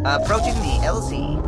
Approaching the LZ.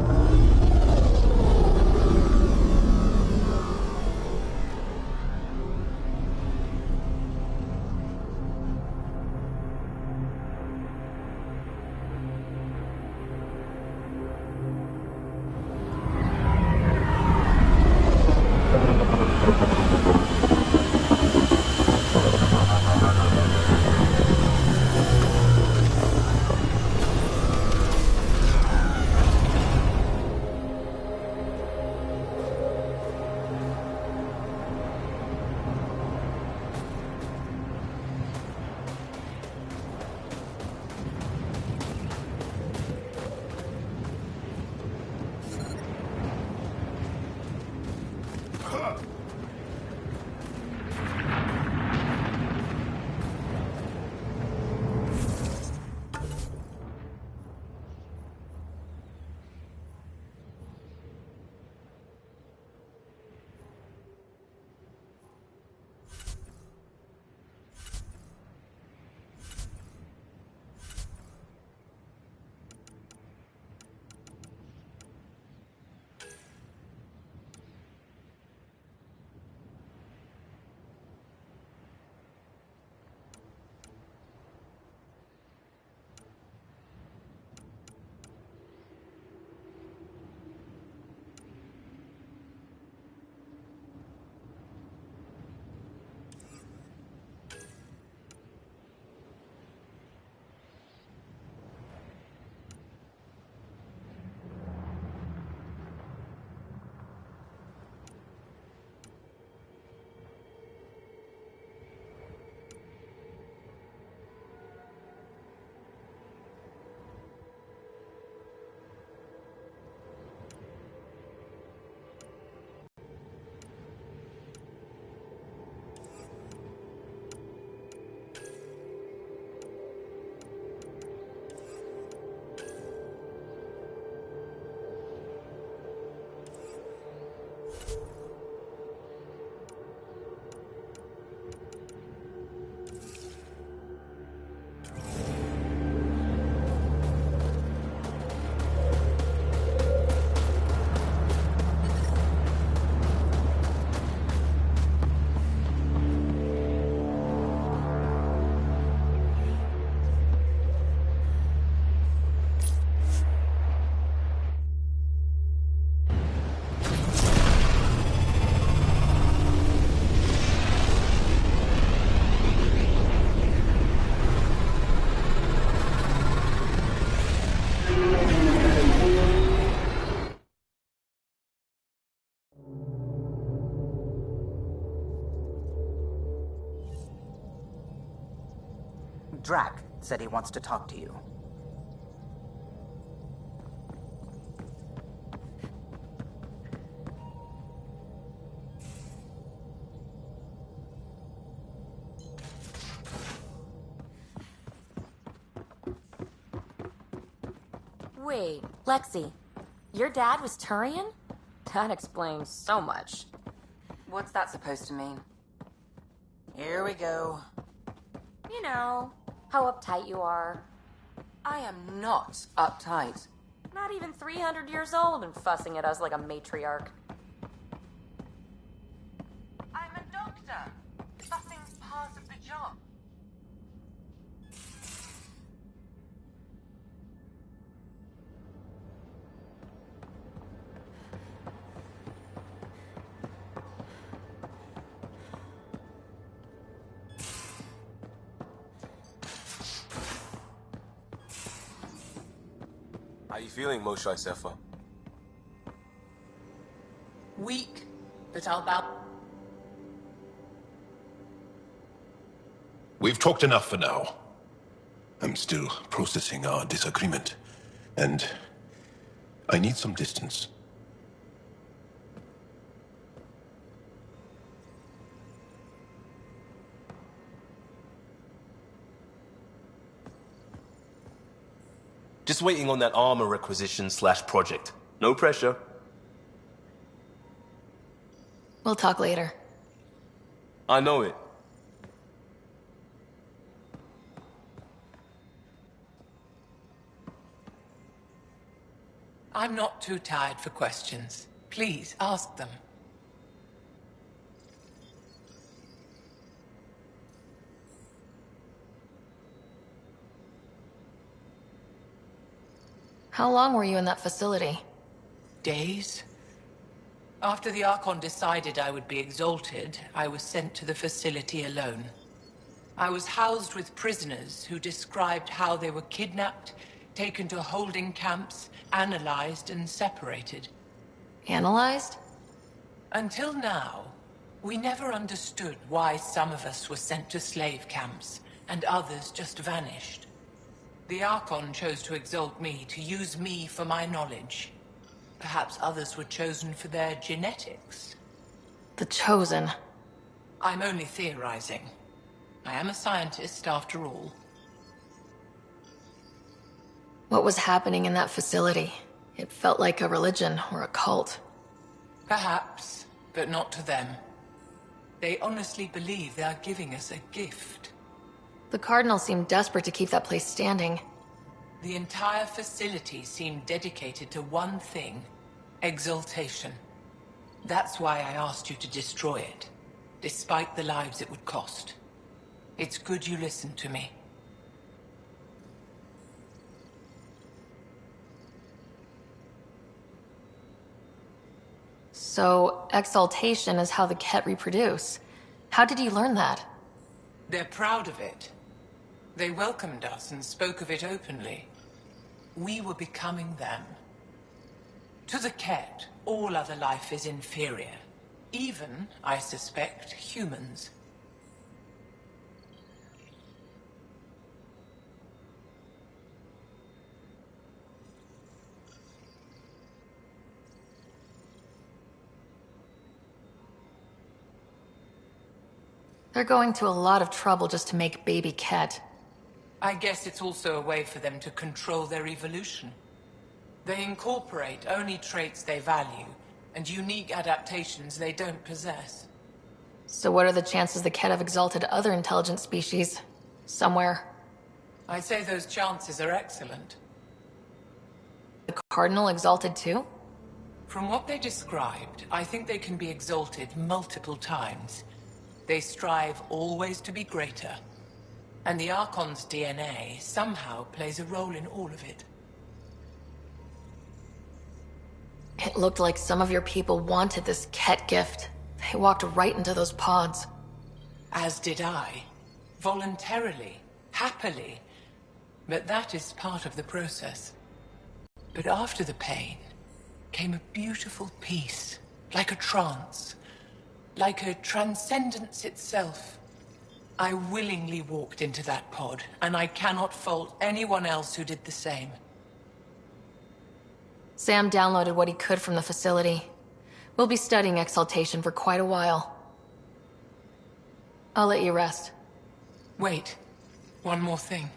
Drac said he wants to talk to you. Wait, Lexi, your dad was Turian? That explains so much. What's that supposed to mean? Here we go. You know, how uptight you are. I am not uptight. Not even 300 years old and fussing at us like a matriarch. I'm a doctor. Fussing's part of the job. How you feeling, Moshe Sefer? Weak, but I'll bow. We've talked enough for now. I'm still processing our disagreement, and I need some distance. Just waiting on that armor requisition / project. No pressure. We'll talk later. I know it. I'm not too tired for questions. Please, ask them. How long were you in that facility? Days? After the Archon decided I would be exalted, I was sent to the facility alone. I was housed with prisoners who described how they were kidnapped, taken to holding camps, analyzed and separated. Analyzed? Until now, we never understood why some of us were sent to slave camps and others just vanished. The Archon chose to exalt me, to use me for my knowledge. Perhaps others were chosen for their genetics. The Chosen. I'm only theorizing. I am a scientist, after all. What was happening in that facility? It felt like a religion or a cult. Perhaps, but not to them. They honestly believe they are giving us a gift. The Cardinal seemed desperate to keep that place standing. The entire facility seemed dedicated to one thing: exaltation. That's why I asked you to destroy it, despite the lives it would cost. It's good you listened to me. So, exaltation is how the Ket reproduce. How did you learn that? They're proud of it. They welcomed us and spoke of it openly. We were becoming them. To the Ket, all other life is inferior. Even, I suspect, humans. They're going to a lot of trouble just to make baby Ket. I guess it's also a way for them to control their evolution. They incorporate only traits they value, and unique adaptations they don't possess. So what are the chances the Ket have exalted other intelligent species? Somewhere. I'd say those chances are excellent. The Cardinal exalted too? From what they described, I think they can be exalted multiple times. They strive always to be greater. And the Archon's DNA somehow plays a role in all of it. It looked like some of your people wanted this Ket gift. They walked right into those pods. As did I. Voluntarily. Happily. But that is part of the process. But after the pain came a beautiful peace, like a trance. Like a transcendence itself. I willingly walked into that pod, and I cannot fault anyone else who did the same. Sam downloaded what he could from the facility. We'll be studying exaltation for quite a while. I'll let you rest. Wait, one more thing.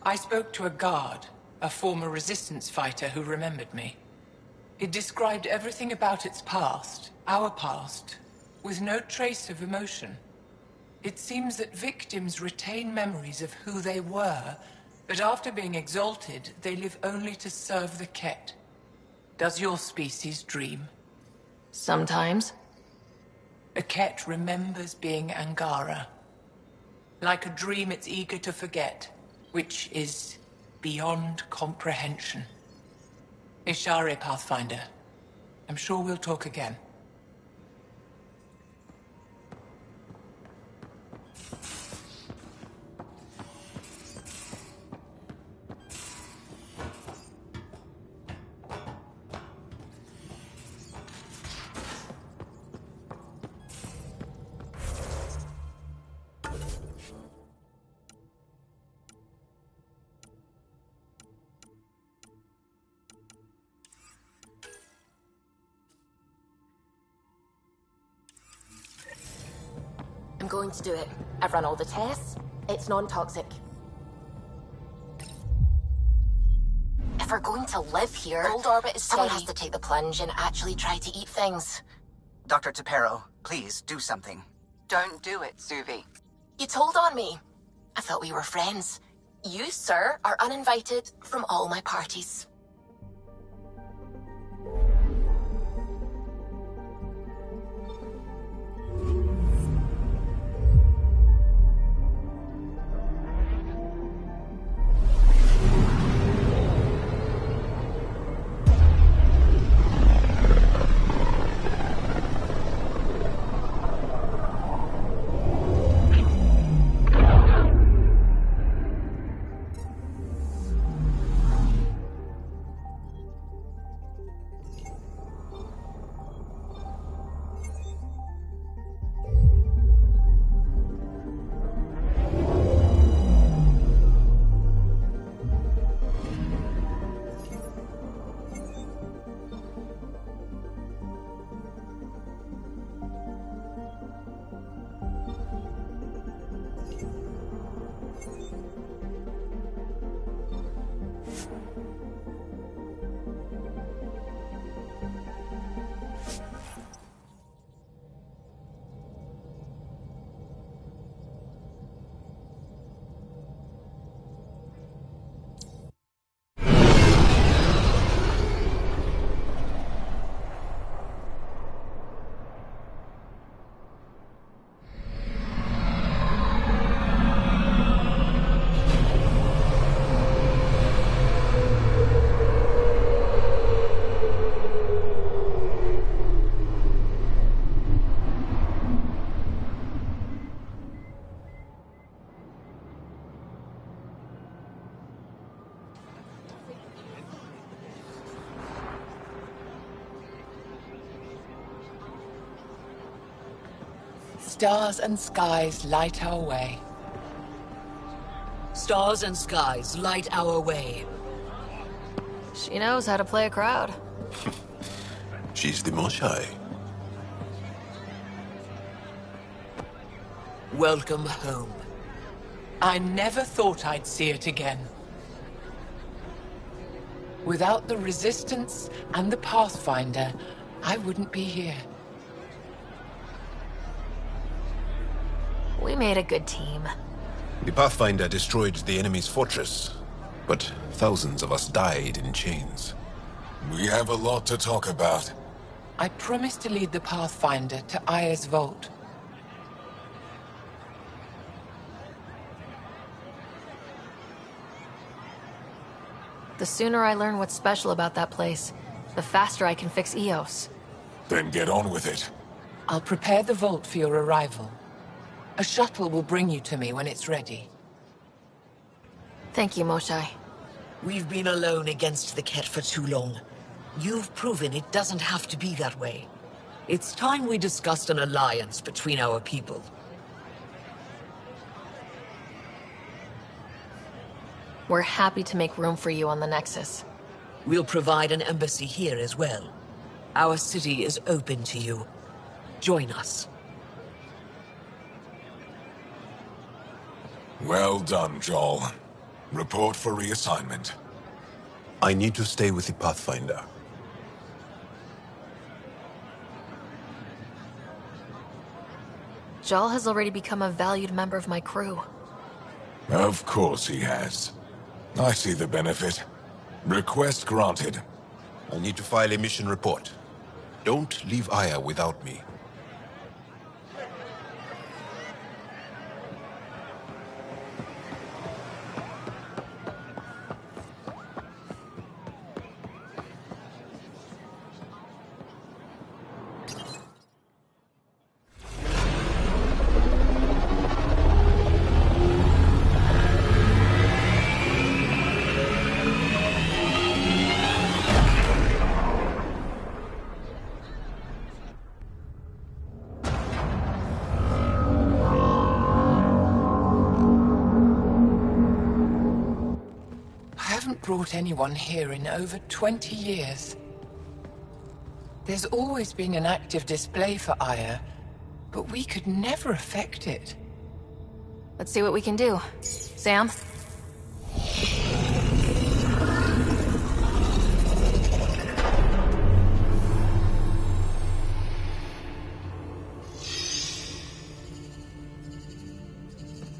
I spoke to a guard, a former resistance fighter who remembered me. It described everything about its past, our past, with no trace of emotion. It seems that victims retain memories of who they were, but after being exalted, they live only to serve the Ket. Does your species dream? Sometimes. A Ket remembers being Angara. Like a dream it's eager to forget, which is beyond comprehension. Ishare, Pathfinder. I'm sure we'll talk again. I'm going to do it. I've run all the tests. It's non-toxic. If we're going to live here, Old Orbit is someone has to take the plunge and actually try to eat things. Dr. Tapero, please do something. Don't do it, Suvi. You told on me. I thought we were friends. You, sir, are uninvited from all my parties. Stars and skies light our way. Stars and skies light our way. She knows how to play a crowd. She's the Moshai. Welcome home. I never thought I'd see it again. Without the Resistance and the Pathfinder, I wouldn't be here. We made a good team. The Pathfinder destroyed the enemy's fortress, but thousands of us died in chains. We have a lot to talk about. I promised to lead the Pathfinder to Aya's vault. The sooner I learn what's special about that place, the faster I can fix Eos. Then get on with it. I'll prepare the vault for your arrival. A shuttle will bring you to me when it's ready. Thank you, Moshai. We've been alone against the Ket for too long. You've proven it doesn't have to be that way. It's time we discussed an alliance between our people. We're happy to make room for you on the Nexus. We'll provide an embassy here as well. Our city is open to you. Join us. Well done, Joel. Report for reassignment. I need to stay with the Pathfinder. Jal has already become a valued member of my crew. Of course he has. I see the benefit. Request granted. I need to file a mission report. Don't leave Aya without me. Brought anyone here in over 20 years. There's always been an active display for Aya, but we could never affect it. Let's see what we can do. Sam?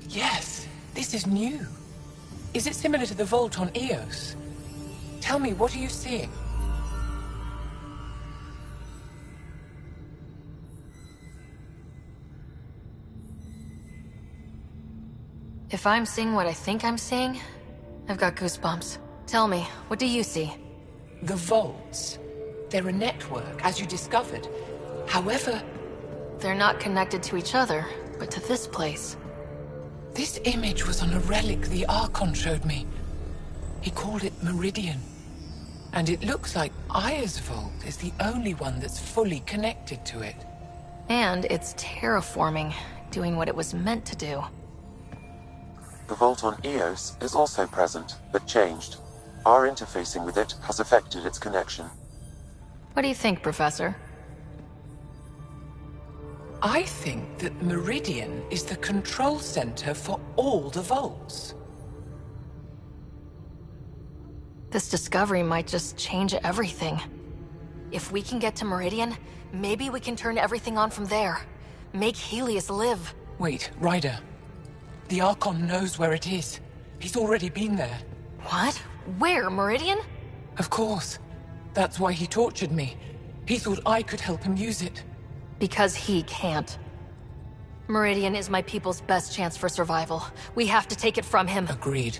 Yes, this is new. Is it similar to the vault on Eos? Tell me, what are you seeing? If I'm seeing what I think I'm seeing, I've got goosebumps. Tell me, what do you see? The vaults. They're a network, as you discovered. However... They're not connected to each other, but to this place. This image was on a relic the Archon showed me. He called it Meridian. And it looks like Aya's vault is the only one that's fully connected to it. And it's terraforming, doing what it was meant to do. The vault on Eos is also present, but changed. Our interfacing with it has affected its connection. What do you think, Professor? I think that Meridian is the control center for all the vaults. This discovery might just change everything. If we can get to Meridian, maybe we can turn everything on from there. Make Helios live. Wait, Ryder. The Archon knows where it is. He's already been there. What? Where, Meridian? Of course. That's why he tortured me. He thought I could help him use it. Because he can't. Meridian is my people's best chance for survival. We have to take it from him. Agreed.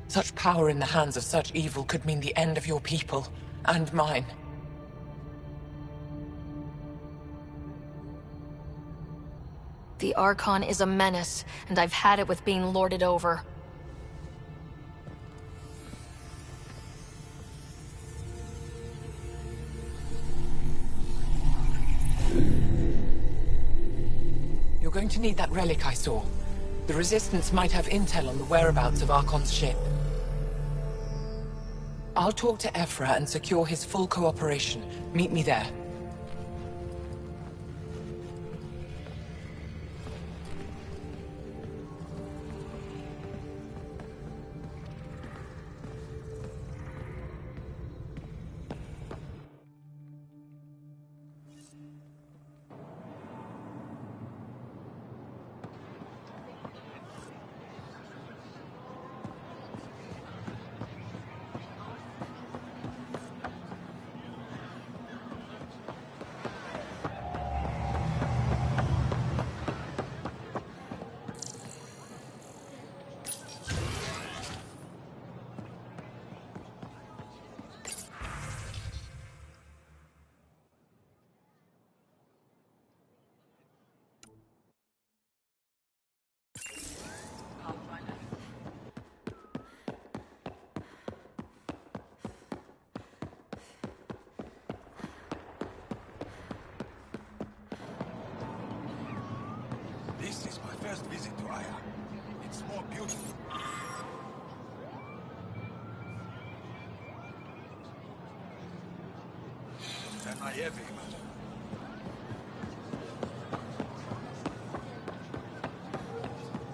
Such power in the hands of such evil could mean the end of your people, and mine. The Archon is a menace, and I've had it with being lorded over. You're going to need that relic I saw. The Resistance might have intel on the whereabouts of Archon's ship. I'll talk to Ephra and secure his full cooperation. Meet me there. This is my first visit to Aya. It's more beautiful. Than I ever imagined.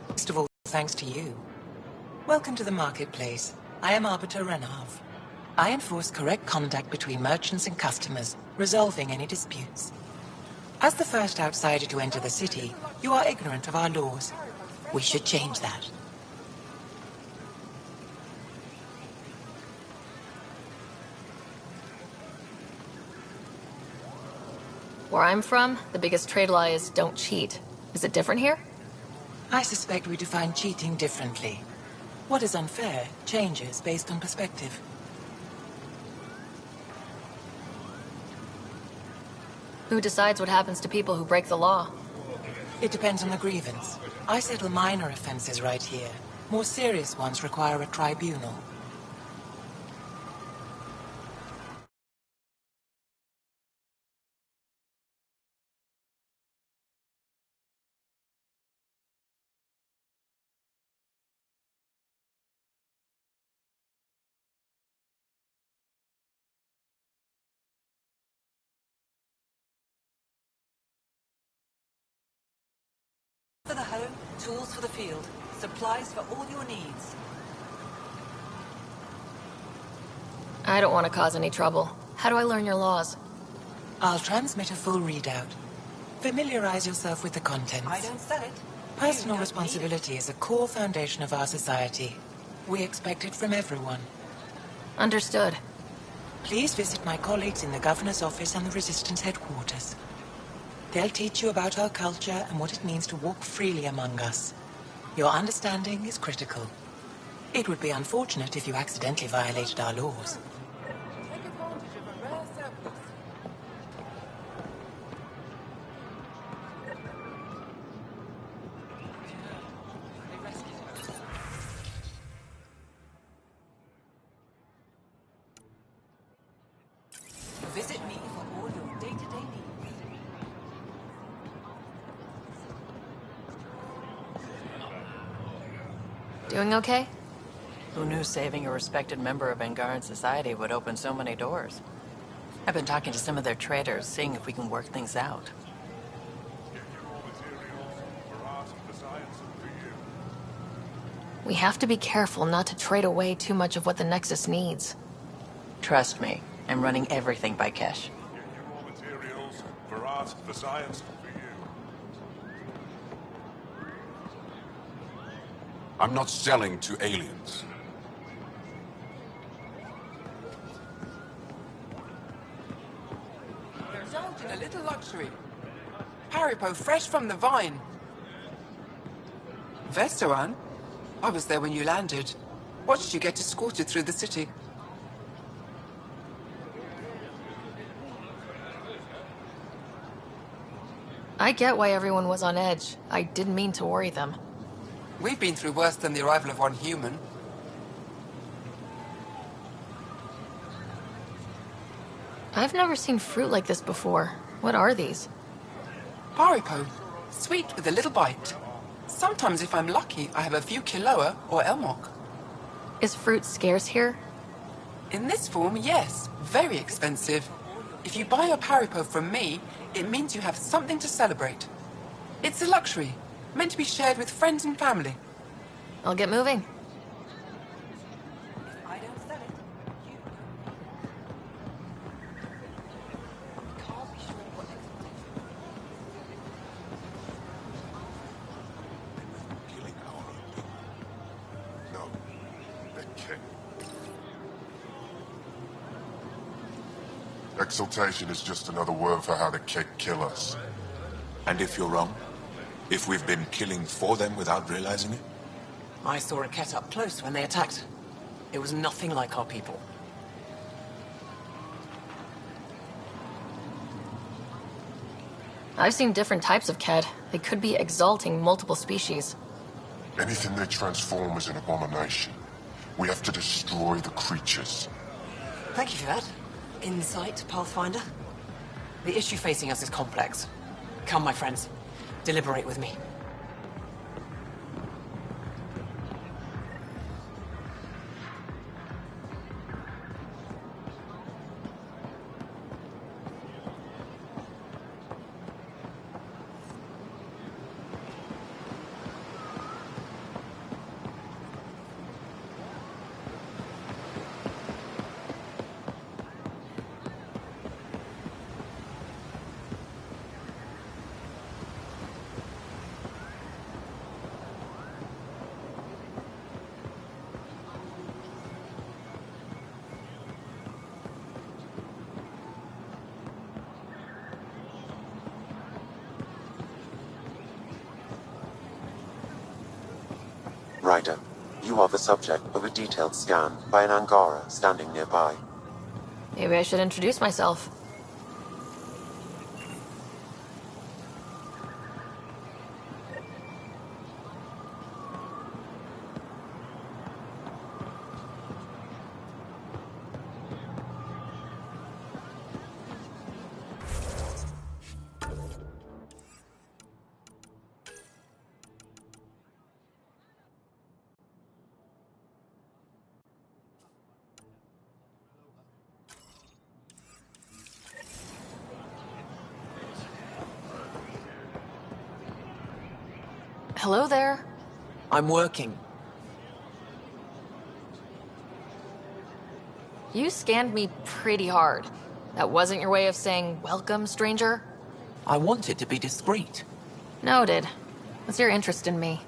First of all, thanks to you. Welcome to the marketplace. I am Arbiter Renav. I enforce correct conduct between merchants and customers, resolving any disputes. As the first outsider to enter the city, you are ignorant of our laws. We should change that. Where I'm from, the biggest trade law is don't cheat. Is it different here? I suspect we define cheating differently. What is unfair changes based on perspective. Who decides what happens to people who break the law? It depends on the grievance. I settle minor offenses right here. More serious ones require a tribunal. For the home, tools for the field, supplies for all your needs. I don't want to cause any trouble. How do I learn your laws? I'll transmit a full readout. Familiarize yourself with the contents. I don't sell it. Personal responsibility is a core foundation of our society. We expect it from everyone. Understood. Please visit my colleagues in the Governor's office and the Resistance headquarters. They'll teach you about our culture and what it means to walk freely among us. Your understanding is critical. It would be unfortunate if you accidentally violated our laws. Visit me for all your day-to-day needs. Doing okay? Who knew saving a respected member of Angaran society would open so many doors? I've been talking to some of their traders, seeing if we can work things out. We have to be careful not to trade away too much of what the Nexus needs. Trust me, I'm running everything by cash. Materials for art, for science, for you. I'm not selling to aliens. Indulge in a little luxury. Haribo fresh from the vine. Vestoran? I was there when you landed. Watched you get escorted through the city. I get why everyone was on edge. I didn't mean to worry them. We've been through worse than the arrival of one human. I've never seen fruit like this before. What are these? Haribo. Sweet with a little bite. Sometimes, if I'm lucky, I have a few Kiloa or Elmok. Is fruit scarce here? In this form, yes. Very expensive. If you buy a Paripo from me, it means you have something to celebrate. It's a luxury, meant to be shared with friends and family. I'll get moving. I don't sell it. You can't be sure what Killing our own people. No, they can't. Exaltation is just another word for how the Keg kill us. And if you're wrong? If we've been killing for them without realizing it? I saw a Ket up close when they attacked. It was nothing like our people. I've seen different types of Ked. They could be exalting multiple species. Anything they transform is an abomination. We have to destroy the creatures. Thank you for that. Insight, Pathfinder. The issue facing us is complex. Come, my friends. Deliberate with me. Ryder, you are the subject of a detailed scan by an Angara standing nearby. Maybe I should introduce myself. Hello there. I'm working. You scanned me pretty hard. That wasn't your way of saying, welcome, stranger? I wanted to be discreet. Noted. What's your interest in me?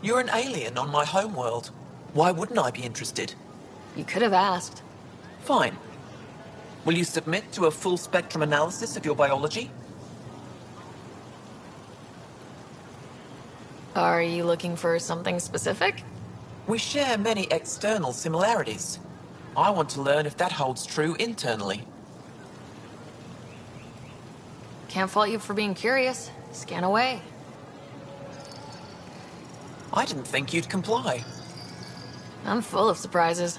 You're an alien on my homeworld. Why wouldn't I be interested? You could have asked. Fine. Will you submit to a full spectrum analysis of your biology? Are you looking for something specific? We share many external similarities. I want to learn if that holds true internally. Can't fault you for being curious. Scan away. I didn't think you'd comply. I'm full of surprises.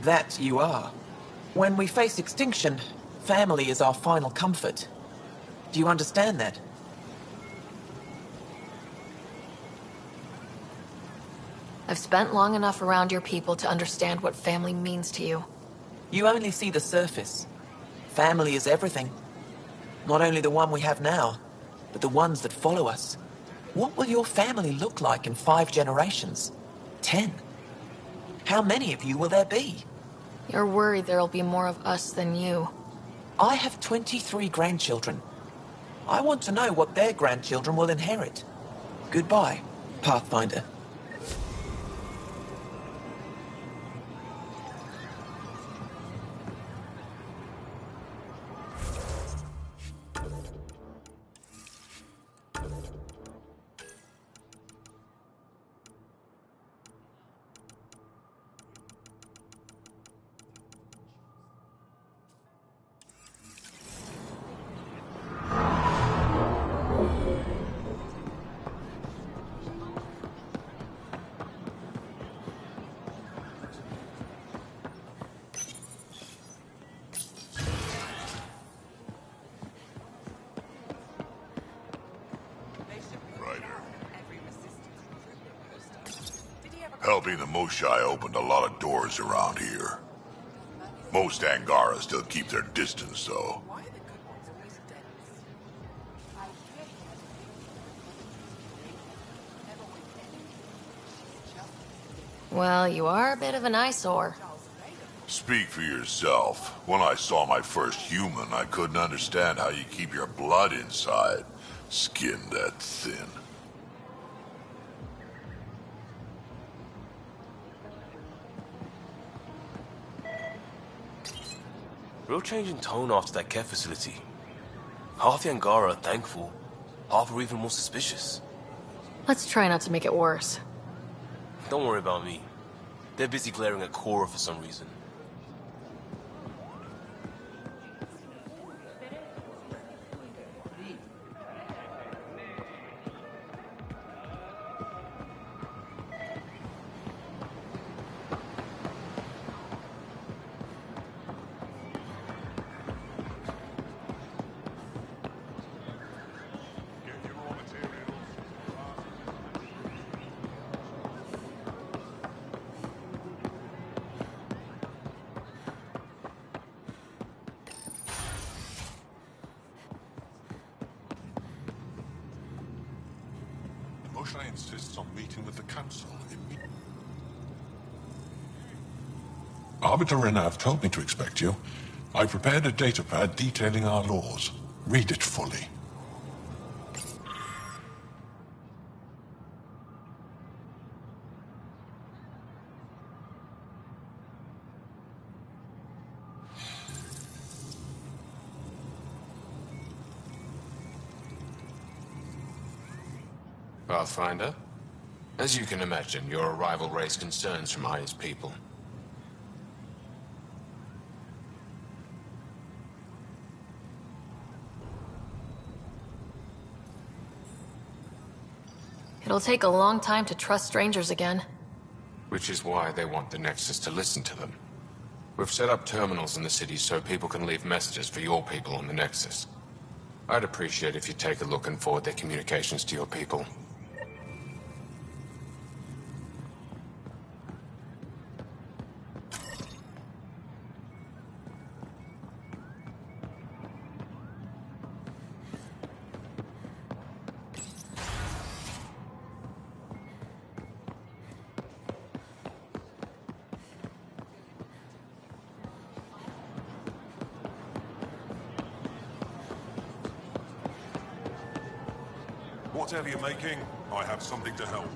That you are. When we face extinction, family is our final comfort. Do you understand that? I've spent long enough around your people to understand what family means to you. You only see the surface. Family is everything. Not only the one we have now, but the ones that follow us. What will your family look like in 5 generations? 10? How many of you will there be? You're worried there'll be more of us than you. I have 23 grandchildren. I want to know what their grandchildren will inherit. Goodbye, Pathfinder. Helping the Moshai opened a lot of doors around here. Most Angara still keep their distance, though. Well, you are a bit of an eyesore. Speak for yourself. When I saw my first human, I couldn't understand how you keep your blood inside. Skin that thin. Real change in tone after that care facility. Half the Angara are thankful, half are even more suspicious. Let's try not to make it worse. Don't worry about me. They're busy glaring at Cora for some reason. Moshai insists on meeting with the council immediately. Arbiter Renav told me to expect you. I prepared a datapad detailing our laws. Read it fully. Pathfinder, as you can imagine, your arrival raised concerns from Aya's people. It'll take a long time to trust strangers again. Which is why they want the Nexus to listen to them. We've set up terminals in the city so people can leave messages for your people on the Nexus. I'd appreciate if you take a look and forward their communications to your people. Whatever you're making, I have something to help.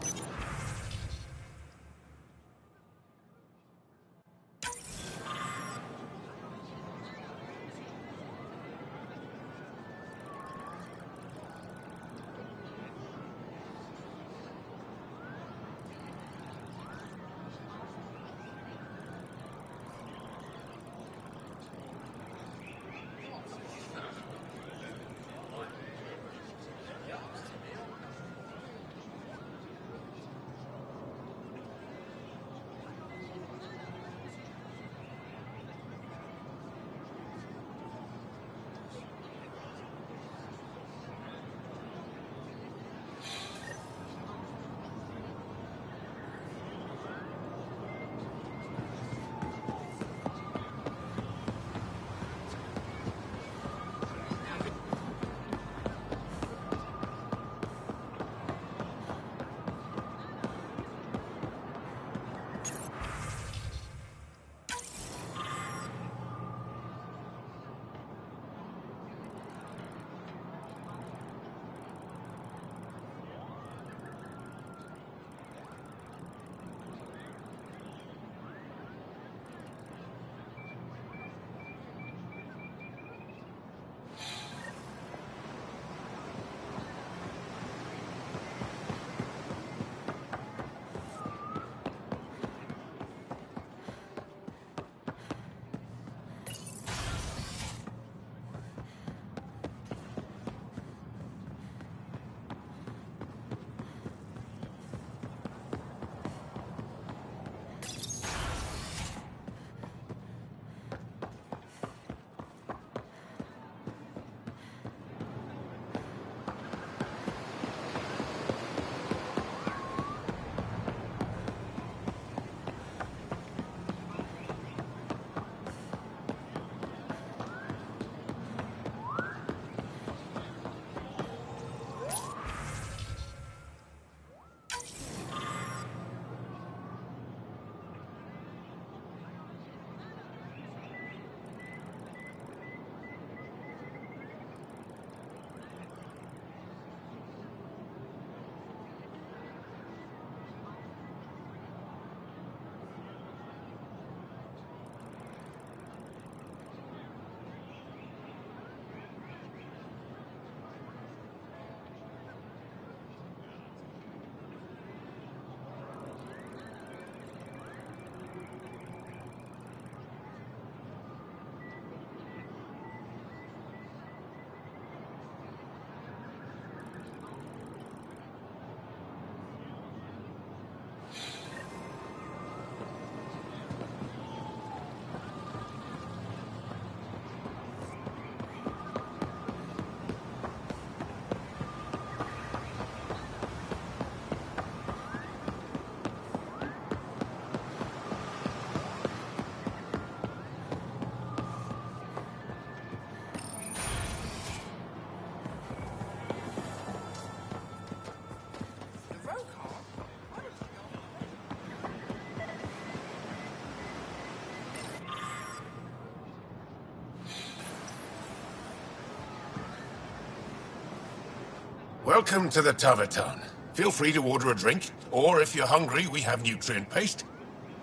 Welcome to the Taverton. Feel free to order a drink, or if you're hungry, we have nutrient paste.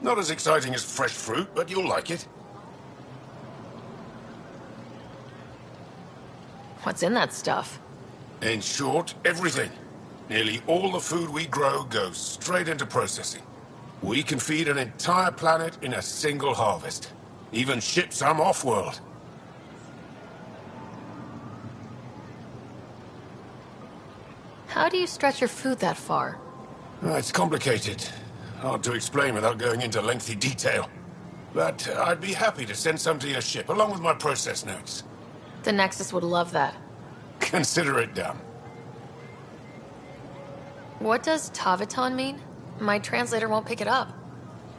Not as exciting as fresh fruit, but you'll like it. What's in that stuff? In short, everything. Nearly all the food we grow goes straight into processing. We can feed an entire planet in a single harvest. Even ship some off-world. How do you stretch your food that far? It's complicated. Hard to explain without going into lengthy detail. But I'd be happy to send some to your ship, along with my process notes. The Nexus would love that. Consider it done. What does Taviton mean? My translator won't pick it up.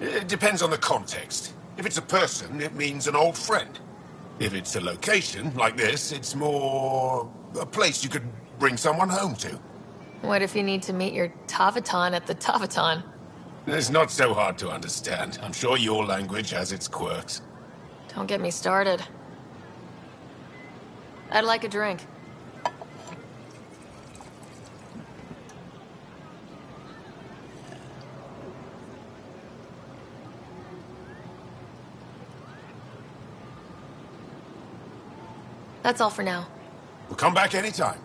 It depends on the context. If it's a person, it means an old friend. If it's a location, like this, it's more a place you could bring someone home to. What if you need to meet your Taviton at the Taviton? It's not so hard to understand. I'm sure your language has its quirks. Don't get me started. I'd like a drink. That's all for now. We'll come back anytime.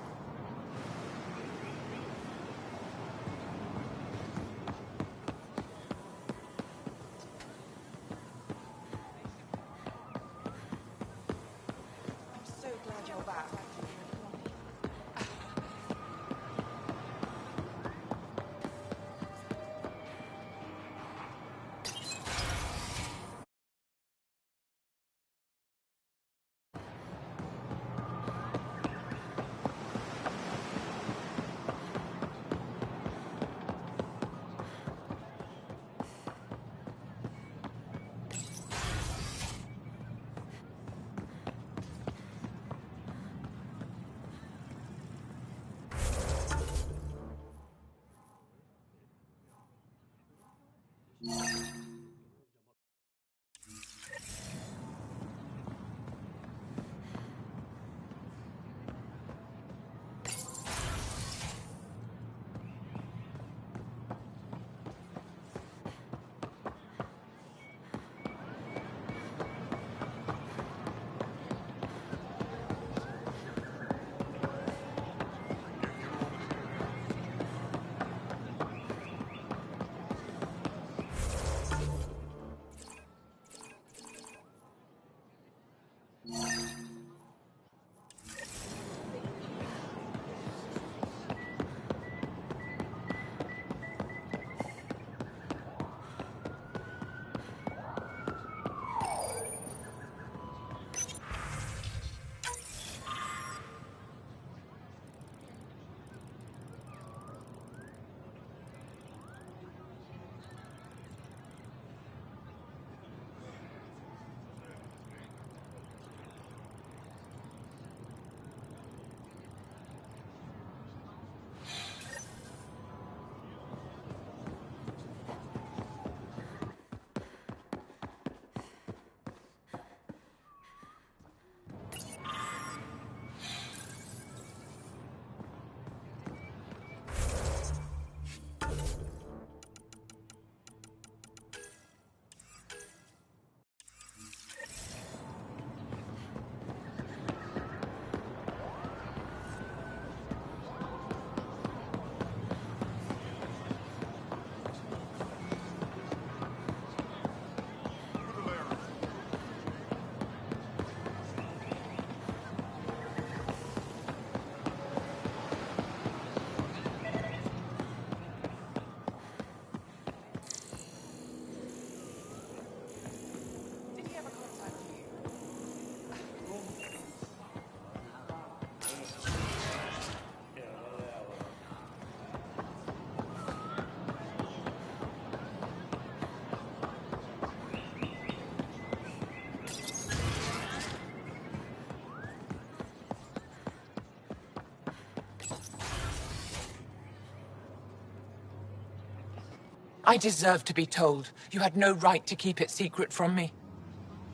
I deserve to be told. You had no right to keep it secret from me.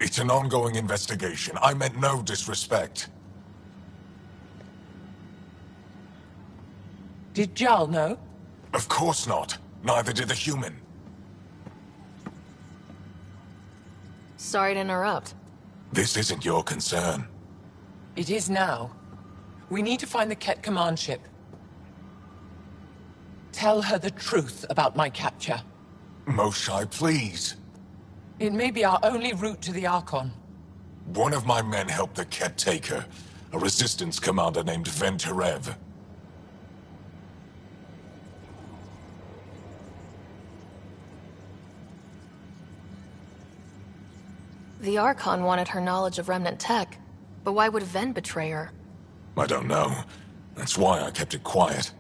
It's an ongoing investigation. I meant no disrespect. Did Jarl know? Of course not. Neither did the human. Sorry to interrupt. This isn't your concern. It is now. We need to find the Ket command ship. Tell her the truth about my capture. Moshai, please. It may be our only route to the Archon. One of my men helped the Ket take her. A resistance commander named Venturev. The Archon wanted her knowledge of Remnant tech, but why would Ven betray her? I don't know. That's why I kept it quiet.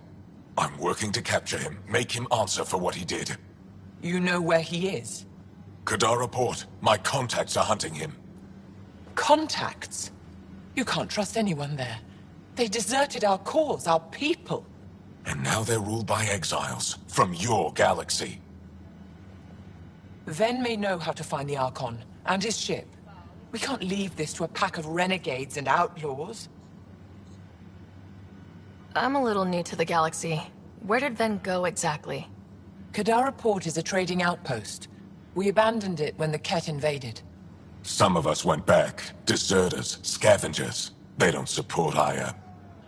I'm working to capture him, make him answer for what he did. You know where he is? Kadara Port. My contacts are hunting him. Contacts? You can't trust anyone there. They deserted our cause, our people. And now they're ruled by exiles from your galaxy. Ven may know how to find the Archon and his ship. We can't leave this to a pack of renegades and outlaws. I'm a little new to the galaxy. Where did Ven go exactly? Kadara Port is a trading outpost. We abandoned it when the Ket invaded. Some of us went back. Deserters, scavengers. They don't support Aya.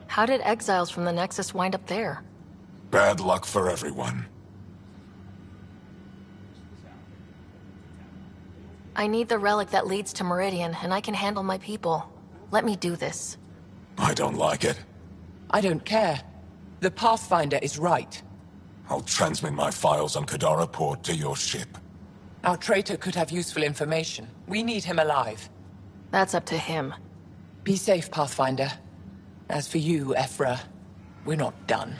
How did exiles from the Nexus wind up there? Bad luck for everyone. I need the relic that leads to Meridian, and I can handle my people. Let me do this. I don't like it. I don't care. The Pathfinder is right. I'll transmit my files on Kadara Port to your ship. Our traitor could have useful information. We need him alive. That's up to him. Be safe, Pathfinder. As for you, Ephra, we're not done.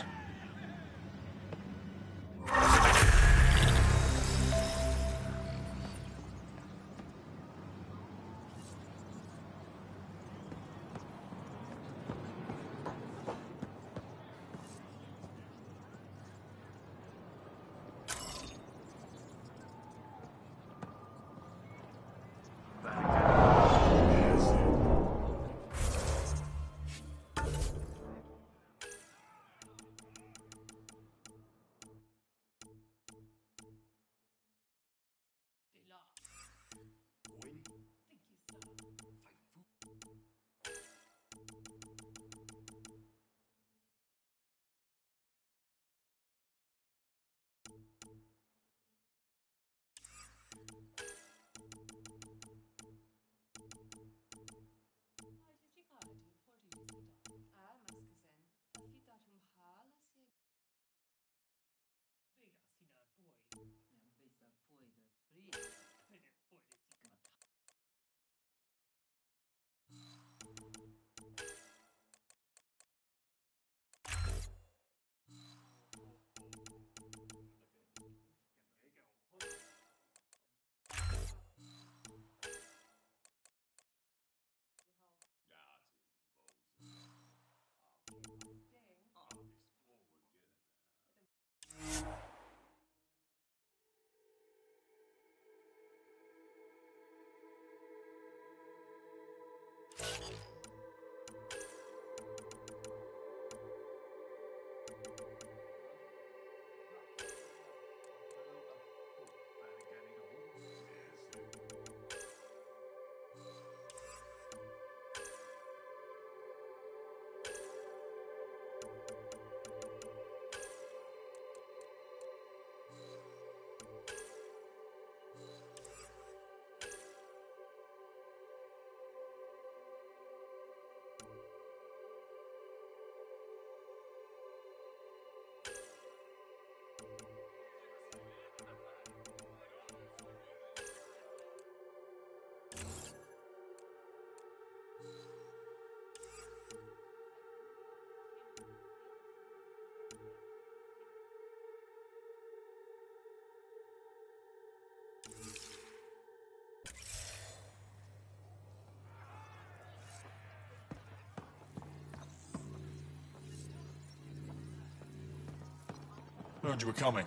Heard you were coming.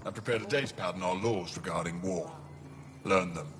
I prepared a datapad on our laws regarding war. Learn them.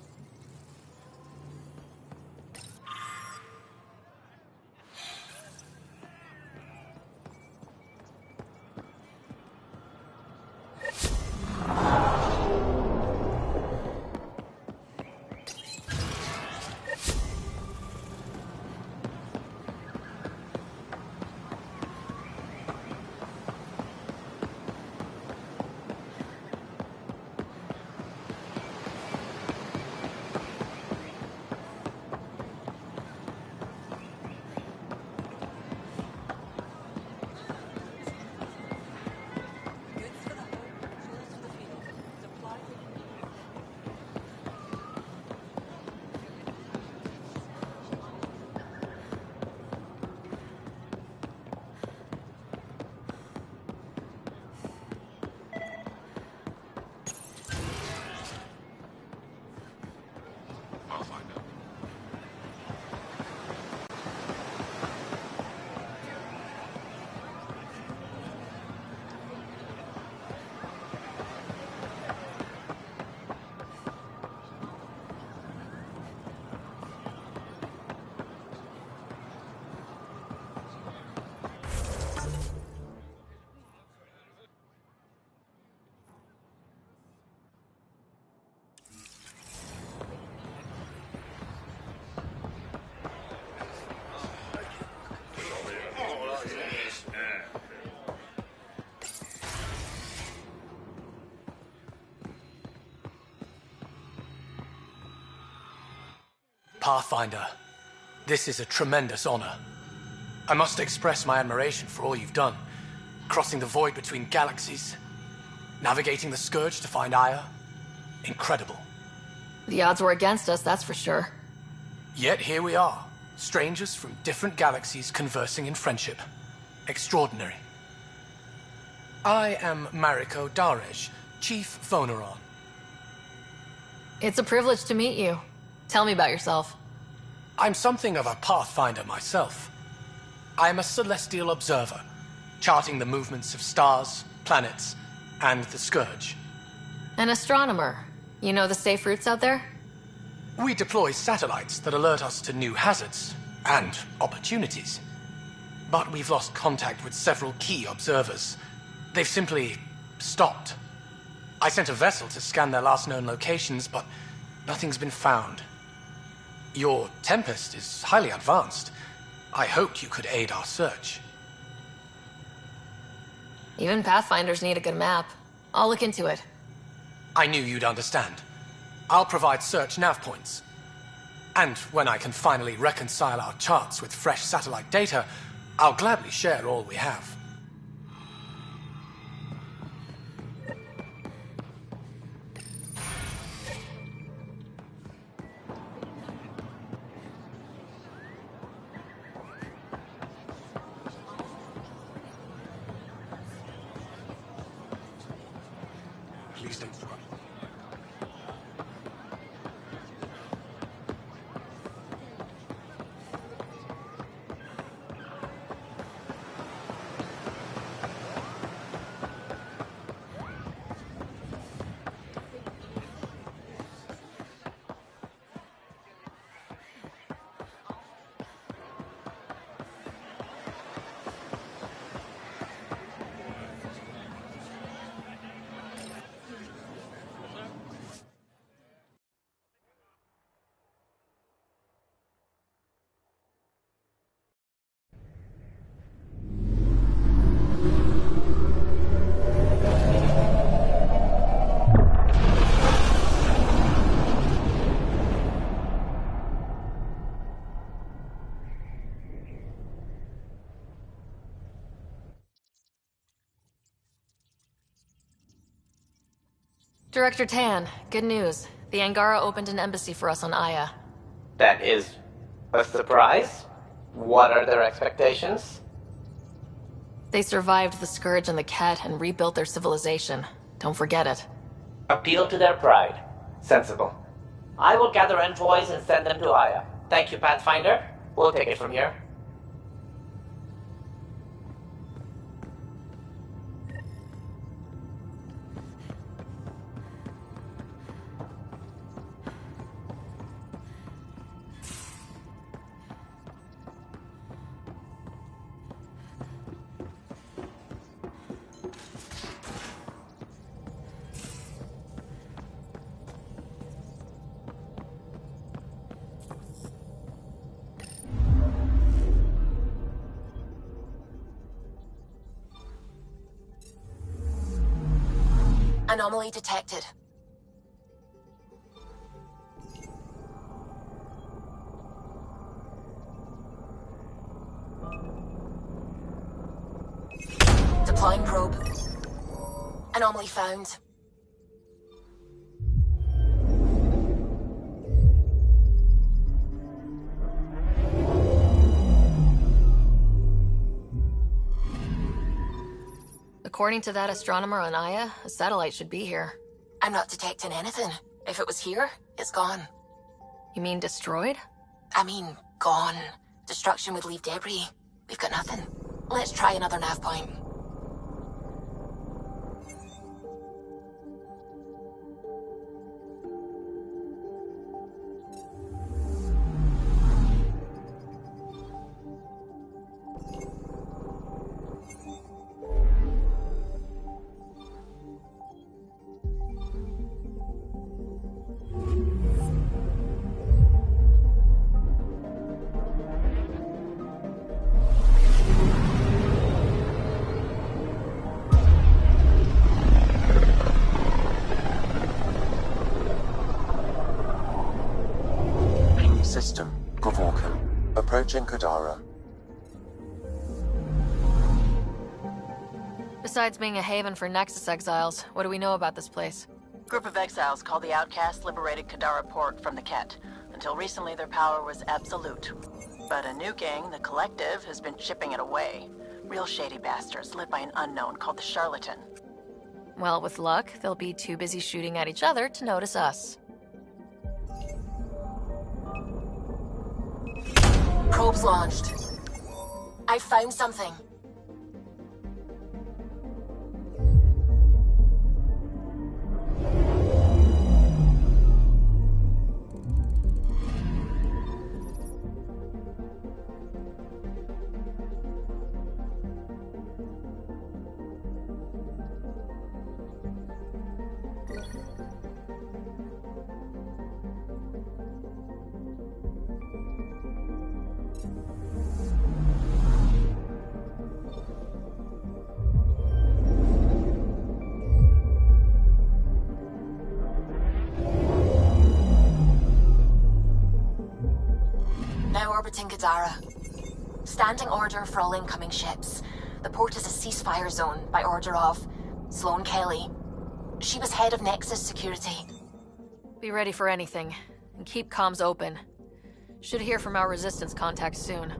Pathfinder, this is a tremendous honor. I must express my admiration for all you've done. Crossing the void between galaxies, navigating the Scourge to find Aya. Incredible. The odds were against us, that's for sure. Yet here we are, strangers from different galaxies conversing in friendship. Extraordinary. I am Mariko Darej, Chief Voneron. It's a privilege to meet you. Tell me about yourself. I'm something of a pathfinder myself. I am a celestial observer, charting the movements of stars, planets, and the Scourge. An astronomer. You know the safe routes out there? We deploy satellites that alert us to new hazards and opportunities. But we've lost contact with several key observers. They've simply stopped. I sent a vessel to scan their last known locations, but nothing's been found. Your Tempest is highly advanced. I hoped you could aid our search. Even Pathfinders need a good map. I'll look into it. I knew you'd understand. I'll provide search nav points. And when I can finally reconcile our charts with fresh satellite data, I'll gladly share all we have. Please don't run. Director Tan, good news. The Angara opened an embassy for us on Aya. That is a surprise? What are their expectations? They survived the Scourge and the Ket and rebuilt their civilization. Don't forget it. Appeal to their pride. Sensible. I will gather envoys and send them to Aya. Thank you, Pathfinder. We'll take it from here. Anomaly detected. Deploying probe. Anomaly found. According to that astronomer on Aya, a satellite should be here. I'm not detecting anything. If it was here, it's gone. You mean destroyed? I mean, gone. Destruction would leave debris. We've got nothing. Let's try another nav point. approaching Kadara. Besides being a haven for Nexus exiles, what do we know about this place? Group of exiles called the Outcasts liberated Kadara Port from the Ket. Until recently, their power was absolute. But a new gang, the Collective, has been chipping it away. Real shady bastards, led by an unknown called the Charlatan. Well, with luck, they'll be too busy shooting at each other to notice us. Probes launched. I found something. Now orbiting Kadara. Standing order for all incoming ships. The port is a ceasefire zone by order of Sloane Kelly. She was head of Nexus security. Be ready for anything, and keep comms open. Should hear from our resistance contacts soon.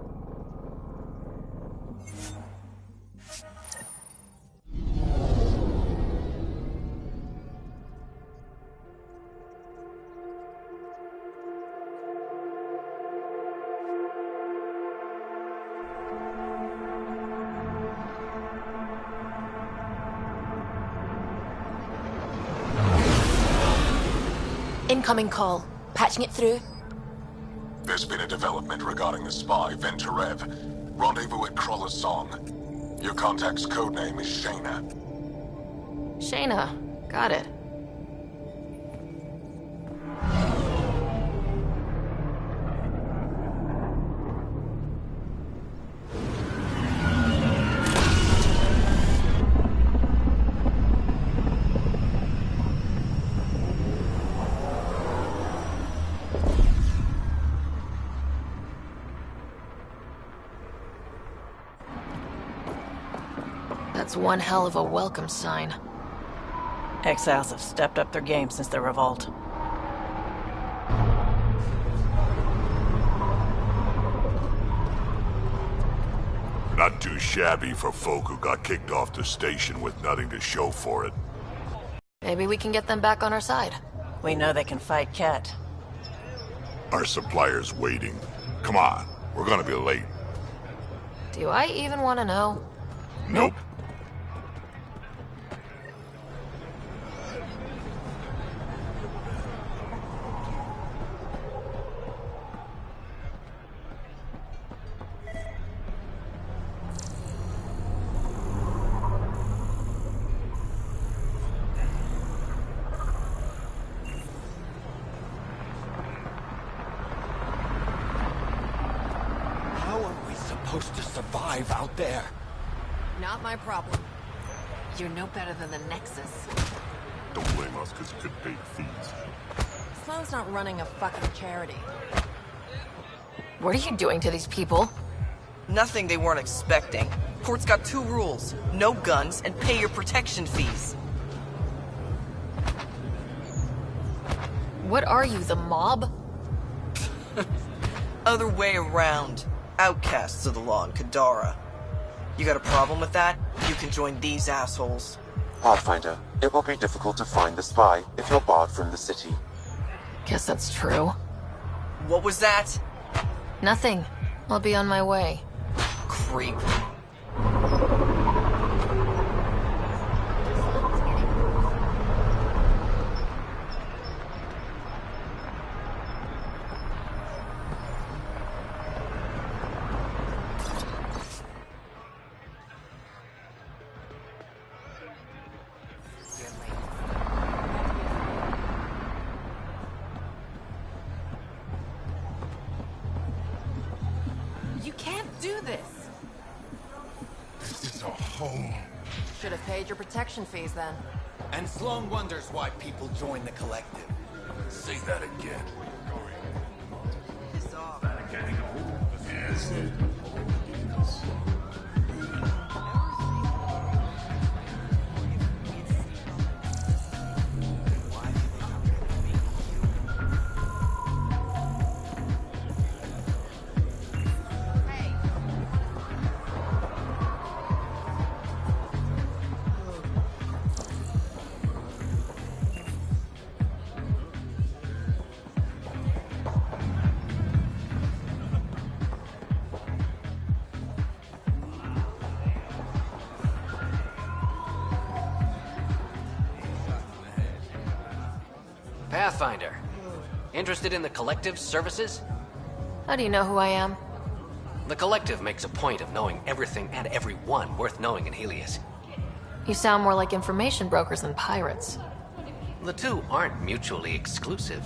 Incoming call. Patching it through. There's been a development regarding the spy, Venturev. Rendezvous at Crawler's Song. Your contact's codename is Shayna. Shayna. Got it. That's one hell of a welcome sign. Exiles have stepped up their game since their revolt. Not too shabby for folk who got kicked off the station with nothing to show for it. Maybe we can get them back on our side. We know they can fight Ket. Our supplier's waiting. Come on, we're gonna be late. Do I even want to know? Nope. Supposed to survive out there. Not my problem. You're no better than the Nexus. Don't blame us because you couldn't pay the fees. Sloane's not running a fucking charity. What are you doing to these people? Nothing they weren't expecting. Port's got 2 rules. No guns and pay your protection fees. What are you, the mob? Other way around. Outcasts of the law in Kadara. You got a problem with that? You can join these assholes. Pathfinder, it will be difficult to find the spy if you're barred from the city. Guess that's true. What was that? Nothing. I'll be on my way. Creep. You can't do this. This is our home. Should have paid your protection fees then. And Sloane wonders why people join the Collective. Say that again. Pathfinder. Interested in the Collective's services? How do you know who I am? The Collective makes a point of knowing everything and everyone worth knowing in Helios. You sound more like information brokers than pirates. The two aren't mutually exclusive.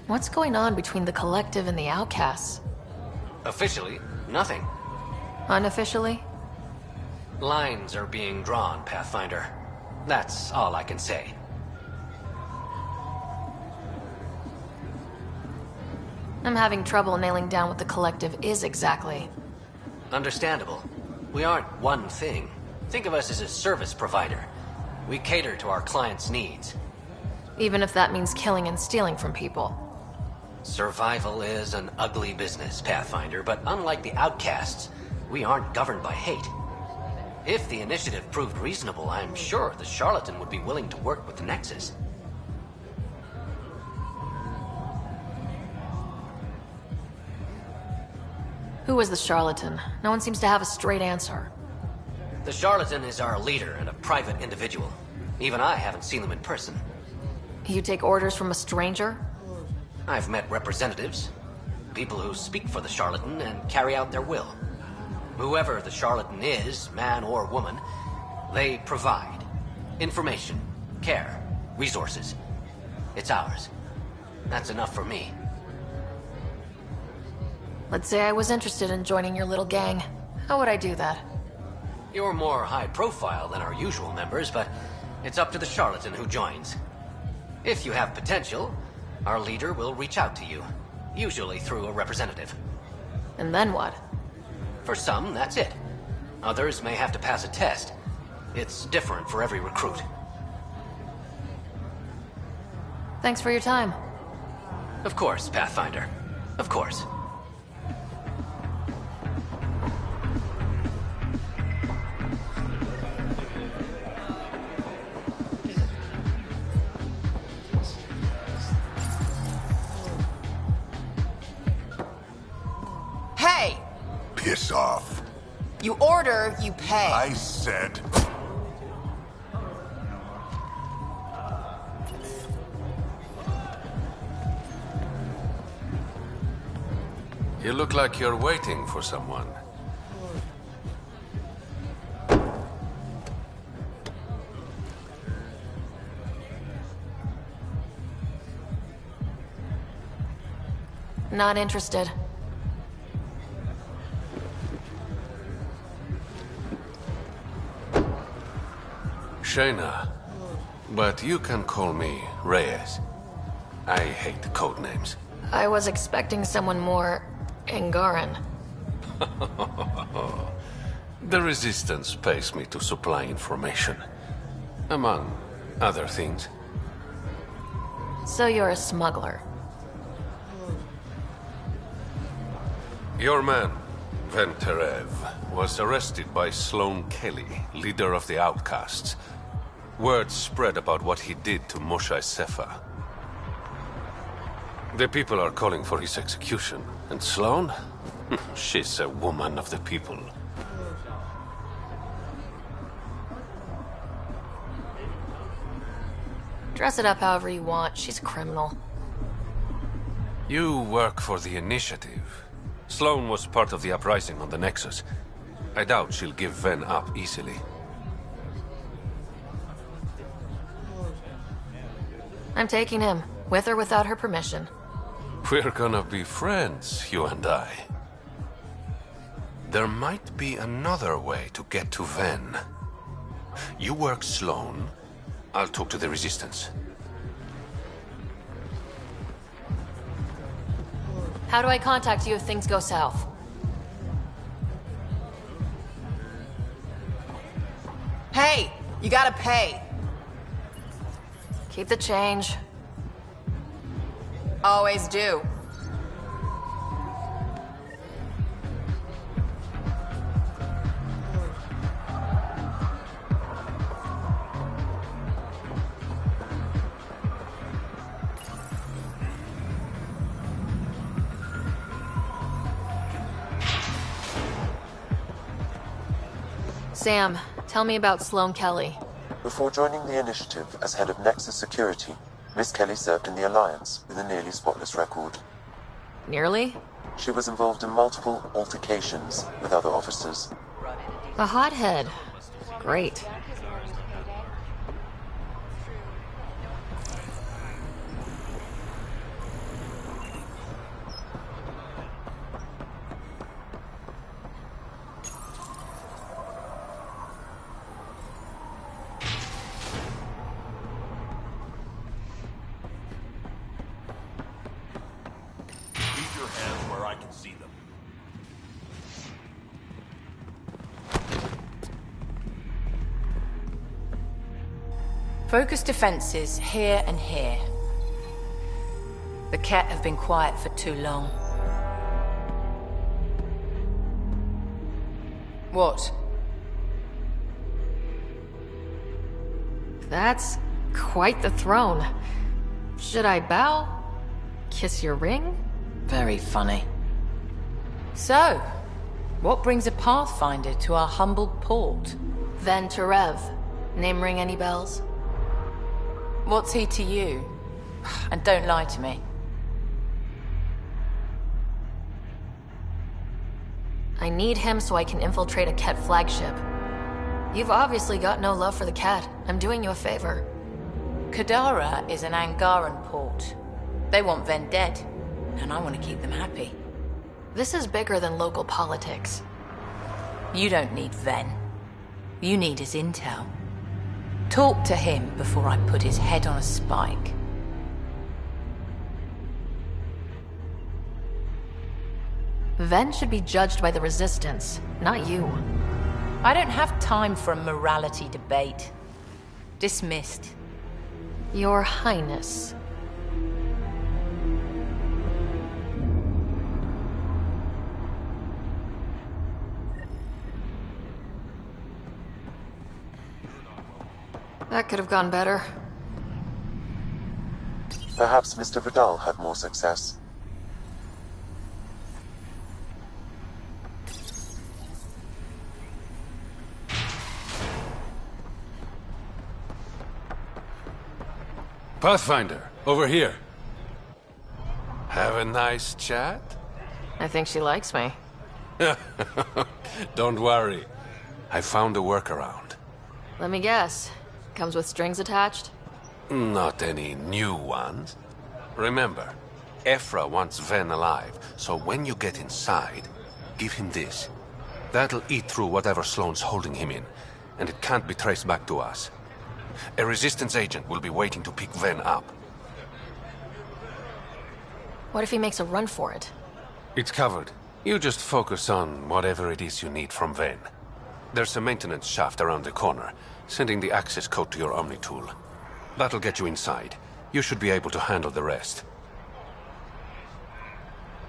What's going on between the Collective and the Outcasts? Officially, nothing. Unofficially? Lines are being drawn, Pathfinder. That's all I can say. I'm having trouble nailing down what the Collective is exactly. Understandable. We aren't one thing. Think of us as a service provider. We cater to our clients' needs. Even if that means killing and stealing from people. Survival is an ugly business, Pathfinder, but unlike the Outcasts, we aren't governed by hate. If the initiative proved reasonable, I'm sure the Charlatan would be willing to work with the Nexus. Who is the Charlatan? No one seems to have a straight answer. The Charlatan is our leader and a private individual. Even I haven't seen them in person. You take orders from a stranger? I've met representatives. People who speak for the Charlatan and carry out their will. Whoever the Charlatan is, man or woman, they provide information, care, resources. It's ours. That's enough for me. Let's say I was interested in joining your little gang. How would I do that? You're more high profile than our usual members, but it's up to the Charlatan who joins. If you have potential, our leader will reach out to you, usually through a representative. And then what? For some, that's it. Others may have to pass a test. It's different for every recruit. Thanks for your time. Of course, Pathfinder. Of course. Hey! Piss off. You order, you pay. I said... You look like you're waiting for someone. Not interested. Shayna, but you can call me Reyes. I hate code names. I was expecting someone more Angaran. The Resistance pays me to supply information, among other things. So you're a smuggler. Your man, Venterev, was arrested by Sloane Kelly, leader of the Outcasts. Word spread about what he did to Moshe Sefa. The people are calling for his execution. And Sloane? She's a woman of the people. Dress it up however you want. She's a criminal. You work for the Initiative. Sloane was part of the uprising on the Nexus. I doubt she'll give Ven up easily. I'm taking him, with or without her permission. We're gonna be friends, you and I. There might be another way to get to Ven. You work Sloane, I'll talk to the Resistance. How do I contact you if things go south? Hey, you gotta pay. Keep the change. Always do. Sam, tell me about Sloane Kelly. Before joining the initiative as head of Nexus Security, Miss Kelly served in the Alliance with a nearly spotless record. Nearly? She was involved in multiple altercations with other officers. A hothead. Great. Keep your hands where I can see them. Focus defenses here and here. The Ket have been quiet for too long. What? That's quite the throne. Should I bow? Kiss your ring? Very funny. So, what brings a Pathfinder to our humble port? Ven Terev. Name ring any bells? What's he to you? And don't lie to me. I need him so I can infiltrate a Ket flagship. You've obviously got no love for the Ket. I'm doing you a favor. Kadara is an Angaran port. They want Ven dead, and I want to keep them happy. This is bigger than local politics. You don't need Ven. You need his intel. Talk to him before I put his head on a spike. Ven should be judged by the Resistance, not you. I don't have time for a morality debate. Dismissed. Your Highness. That could have gone better. Perhaps Mr. Vidal had more success. Pathfinder, over here. Have a nice chat? I think she likes me. Don't worry. I found a workaround. Let me guess. Comes with strings attached? Not any new ones. Remember, Ephra wants Ven alive, so when you get inside, give him this. That'll eat through whatever Sloane's holding him in, and it can't be traced back to us. A Resistance agent will be waiting to pick Ven up. What if he makes a run for it? It's covered. You just focus on whatever it is you need from Ven. There's a maintenance shaft around the corner, sending the access code to your Omni tool. That'll get you inside. You should be able to handle the rest.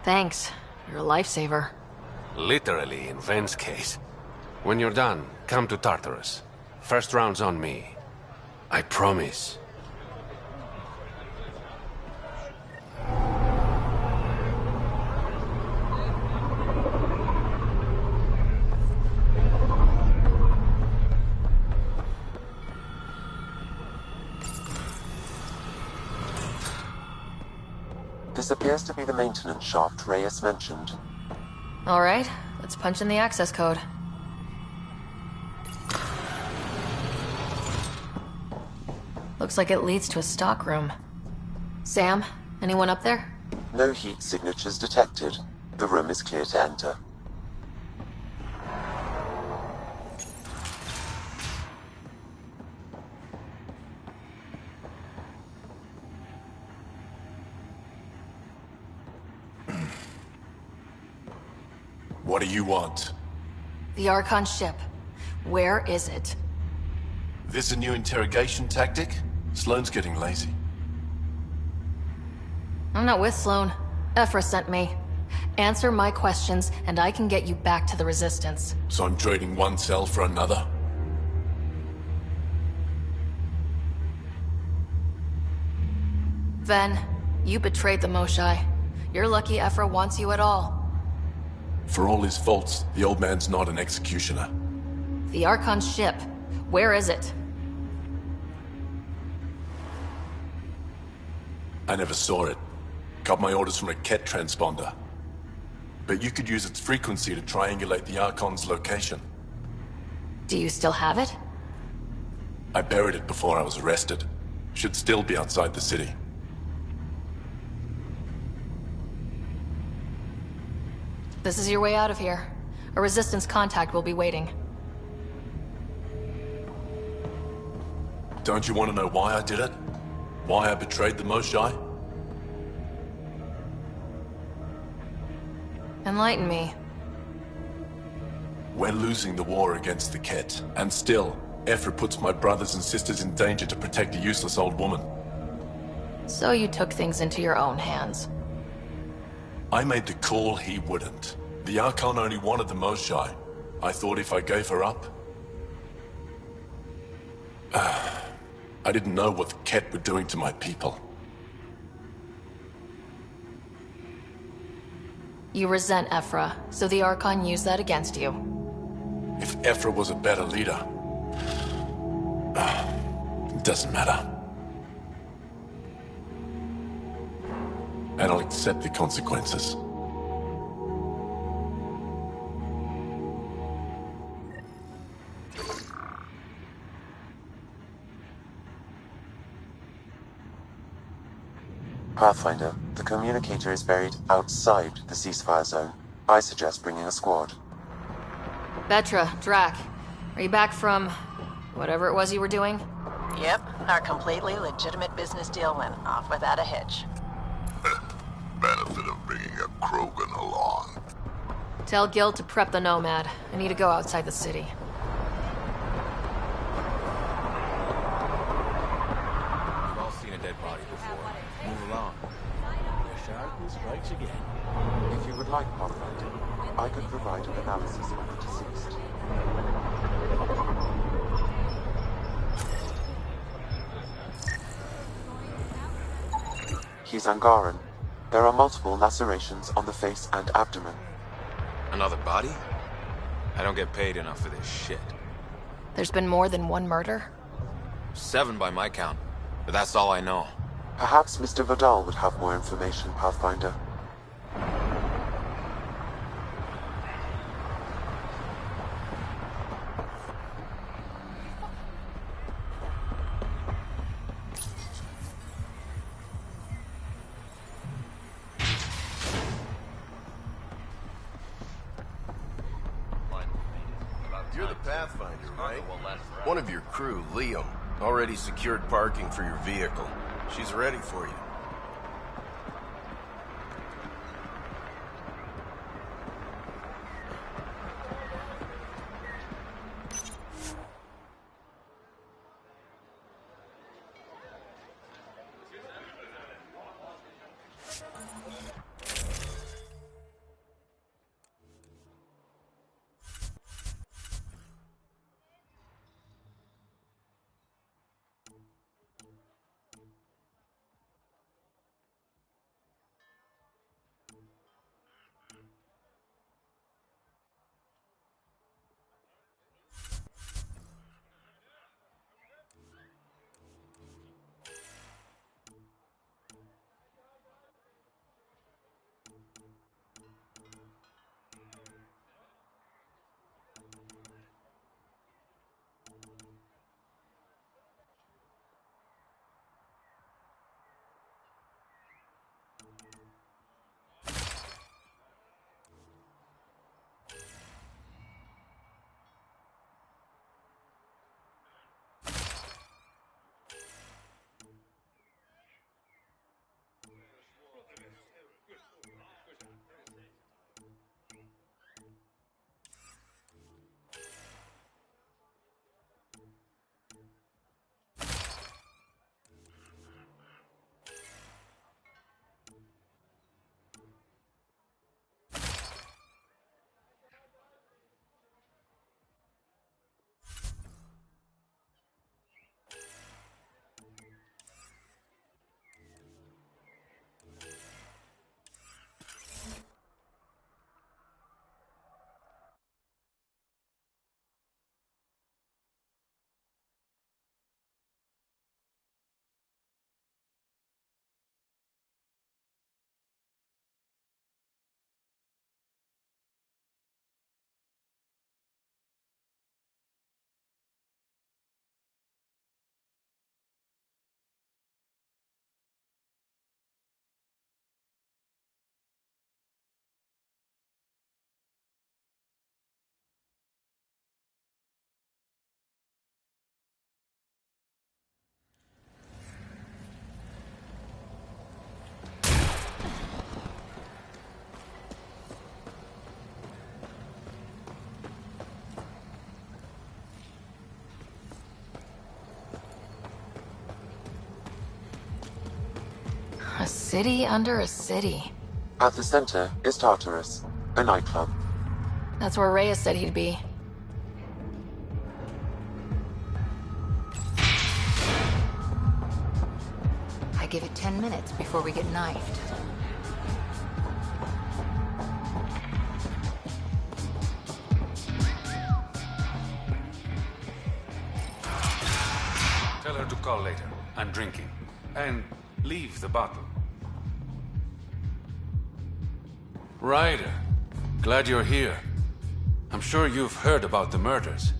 Thanks. You're a lifesaver. Literally, in Ven's case. When you're done, come to Tartarus. First round's on me. I promise. This appears to be the maintenance shaft Reyes mentioned. All right, let's punch in the access code. Looks like it leads to a stockroom. Sam, anyone up there? No heat signatures detected. The room is clear to enter. What do you want? The Archon ship. Where is it? This a new interrogation tactic? Sloane's getting lazy. I'm not with Sloane. Ephra sent me. Answer my questions, and I can get you back to the Resistance. So I'm trading one cell for another? Ven, you betrayed the Moshae. You're lucky Ephra wants you at all. For all his faults, the old man's not an executioner. The Archon ship. Where is it? I never saw it. Got my orders from a Ket transponder. But you could use its frequency to triangulate the Archon's location. Do you still have it? I buried it before I was arrested. Should still be outside the city. This is your way out of here. A Resistance contact will be waiting. Don't you want to know why I did it? Why I betrayed the Moshae? Enlighten me. We're losing the war against the Ket, and still, Ephra puts my brothers and sisters in danger to protect a useless old woman. So you took things into your own hands. I made the call he wouldn't. The Archon only wanted the Moshae. I thought if I gave her up... I didn't know what the Ket were doing to my people. You resent Ephra, so the Archon used that against you. If Ephra was a better leader... it doesn't matter. And I'll accept the consequences. Pathfinder, the communicator is buried outside the ceasefire zone. I suggest bringing a squad. Vetra, Drac, are you back from... whatever it was you were doing? Yep, our completely legitimate business deal went off without a hitch. Benefit of bringing a Krogan along. Tell Gil to prep the Nomad. I need to go outside the city. We've all seen a dead body before. Move along. The Charlatan strikes again. If you would like, Pathfinder, I could provide an analysis of the deceased. He's Angaran. There are multiple lacerations on the face and abdomen. Another body? I don't get paid enough for this shit. There's been more than one murder? 7 by my count, but that's all I know. Perhaps Mr. Vidal would have more information, Pathfinder. You're the Pathfinder, right? One of your crew, Liam, already secured parking for your vehicle. She's ready for you. city under a city. At the center is Tartarus, a nightclub. That's where Reyes said he'd be. I give it 10 minutes before we get knifed. Tell her to call later. I'm drinking. And leave the bottle. Ryder, glad you're here. I'm sure you've heard about the murders.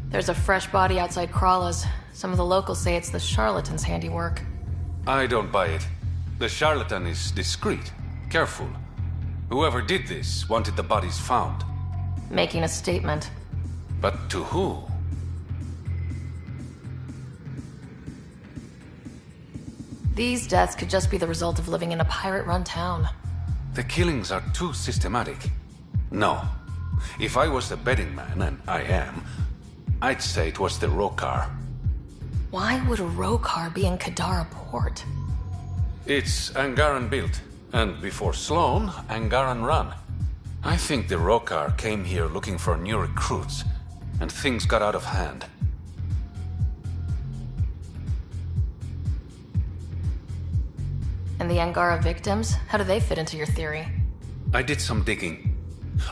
There's a fresh body outside Crawla's. Some of the locals say it's the charlatan's handiwork. I don't buy it. The charlatan is discreet, careful. Whoever did this wanted the bodies found. Making a statement. But to who? These deaths could just be the result of living in a pirate-run town. The killings are too systematic. No. If I was the betting man, and I am, I'd say it was the Rokar. Why would a Rokar be in Kadara port? It's Angaran built, and before Sloan, Angaran run. I think the Rokar came here looking for new recruits, and things got out of hand. And the Angara victims? How do they fit into your theory? I did some digging.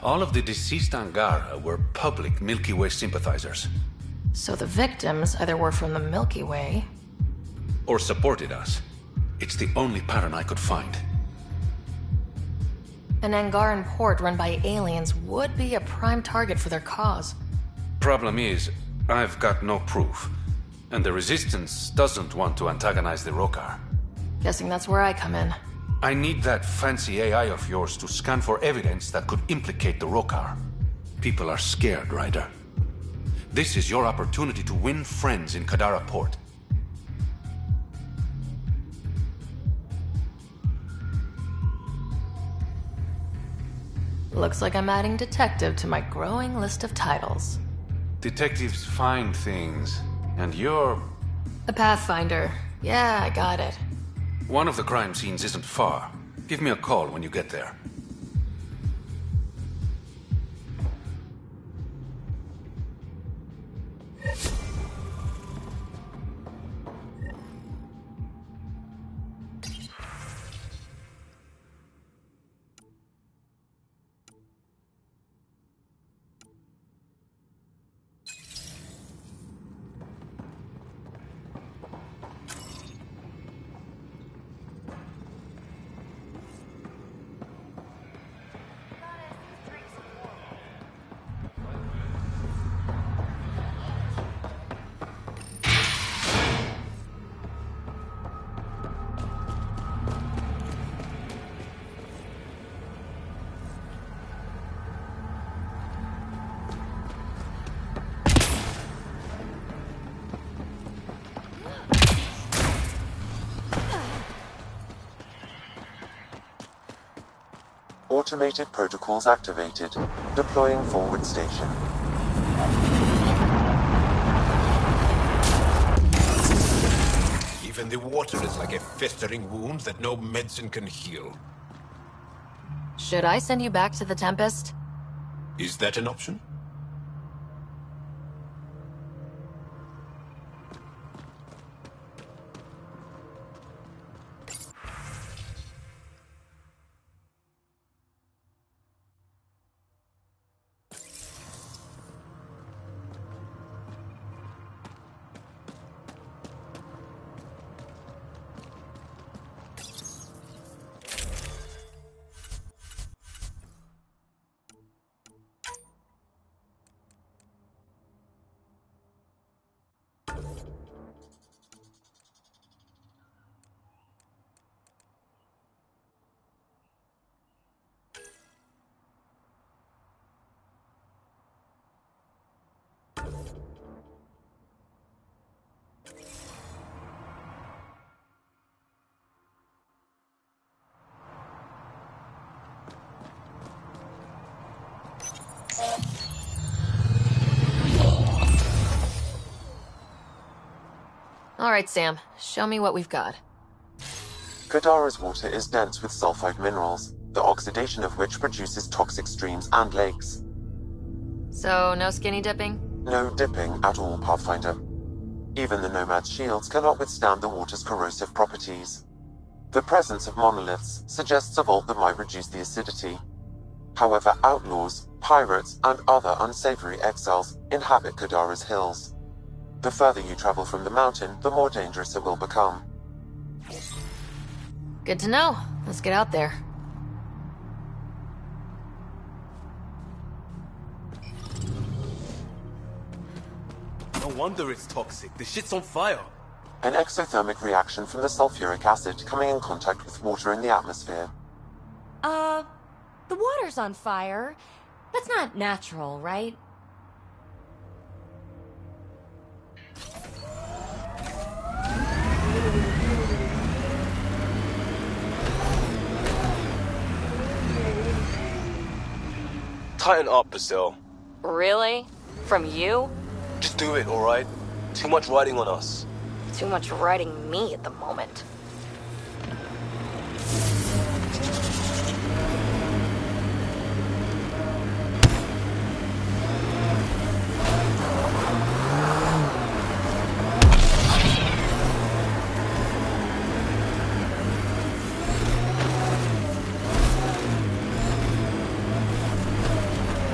All of the deceased Angara were public Milky Way sympathizers. So the victims either were from the Milky Way... or supported us. It's the only pattern I could find. An Angaran port run by aliens would be a prime target for their cause. Problem is, I've got no proof. And the Resistance doesn't want to antagonize the Rokar. Guessing that's where I come in. I need that fancy AI of yours to scan for evidence that could implicate the Rokar. People are scared, Ryder. This is your opportunity to win friends in Kadara Port. Looks like I'm adding detective to my growing list of titles. Detectives find things, and you're... A Pathfinder. Yeah, I got it. One of the crime scenes isn't far. Give me a call when you get there. Automated protocols activated. Deploying forward station. Even the water is like a festering wound that no medicine can heal. Should I send you back to the Tempest? Is that an option? All right, Sam. Show me what we've got. Kadara's water is dense with sulfide minerals, the oxidation of which produces toxic streams and lakes. So, no skinny dipping? No dipping at all, Pathfinder. Even the Nomad's shields cannot withstand the water's corrosive properties. The presence of monoliths suggests a vault that might reduce the acidity. However, outlaws, pirates, and other unsavory exiles inhabit Kadara's hills. The further you travel from the mountain, the more dangerous it will become. Good to know. Let's get out there. No wonder it's toxic. The shit's on fire. An exothermic reaction from the sulfuric acid coming in contact with water in the atmosphere. The water's on fire. That's not natural, right? Tighten up, Brazil. Really? From you? Just do it, alright? Too much riding on us. Too much riding me at the moment.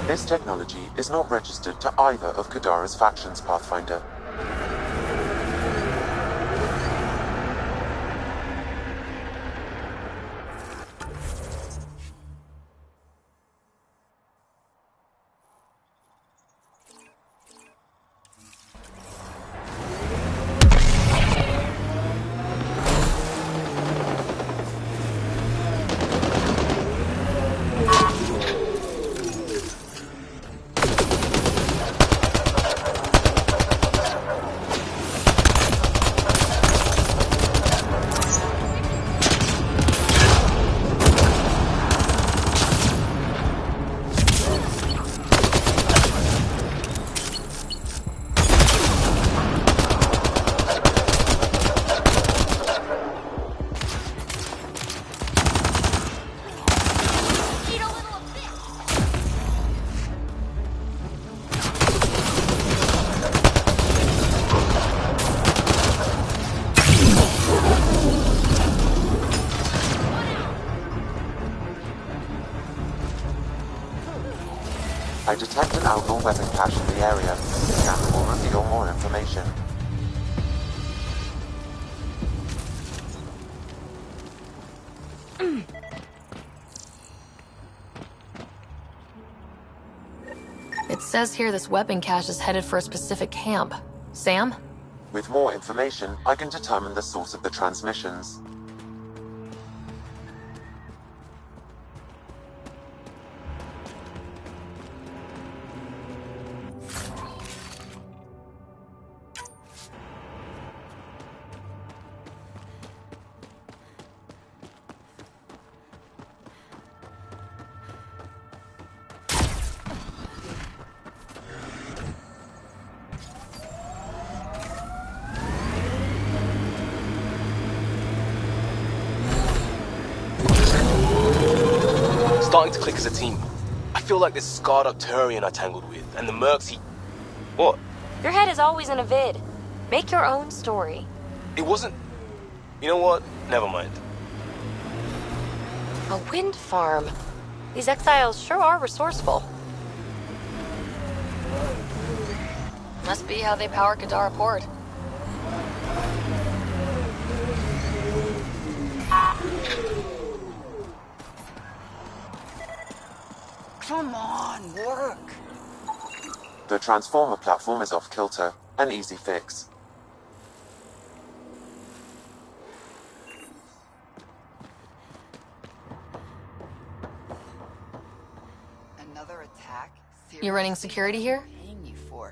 This technology is not registered to either of Kadara's factions, Pathfinder. I detect an outlaw weapon cache in the area. The scanner will reveal more information. It says here this weapon cache is headed for a specific camp. Sam? With more information, I can determine the source of the transmissions. Starting to click as a team. I feel like this scarred up Turian I tangled with, and the mercs he... What? Your head is always in a vid. Make your own story. It wasn't... You know what? Never mind. A wind farm. These exiles sure are resourceful. Must be how they power Kadara Port. Come on, work! The transformer platform is off kilter. An easy fix. Another attack? You running security here?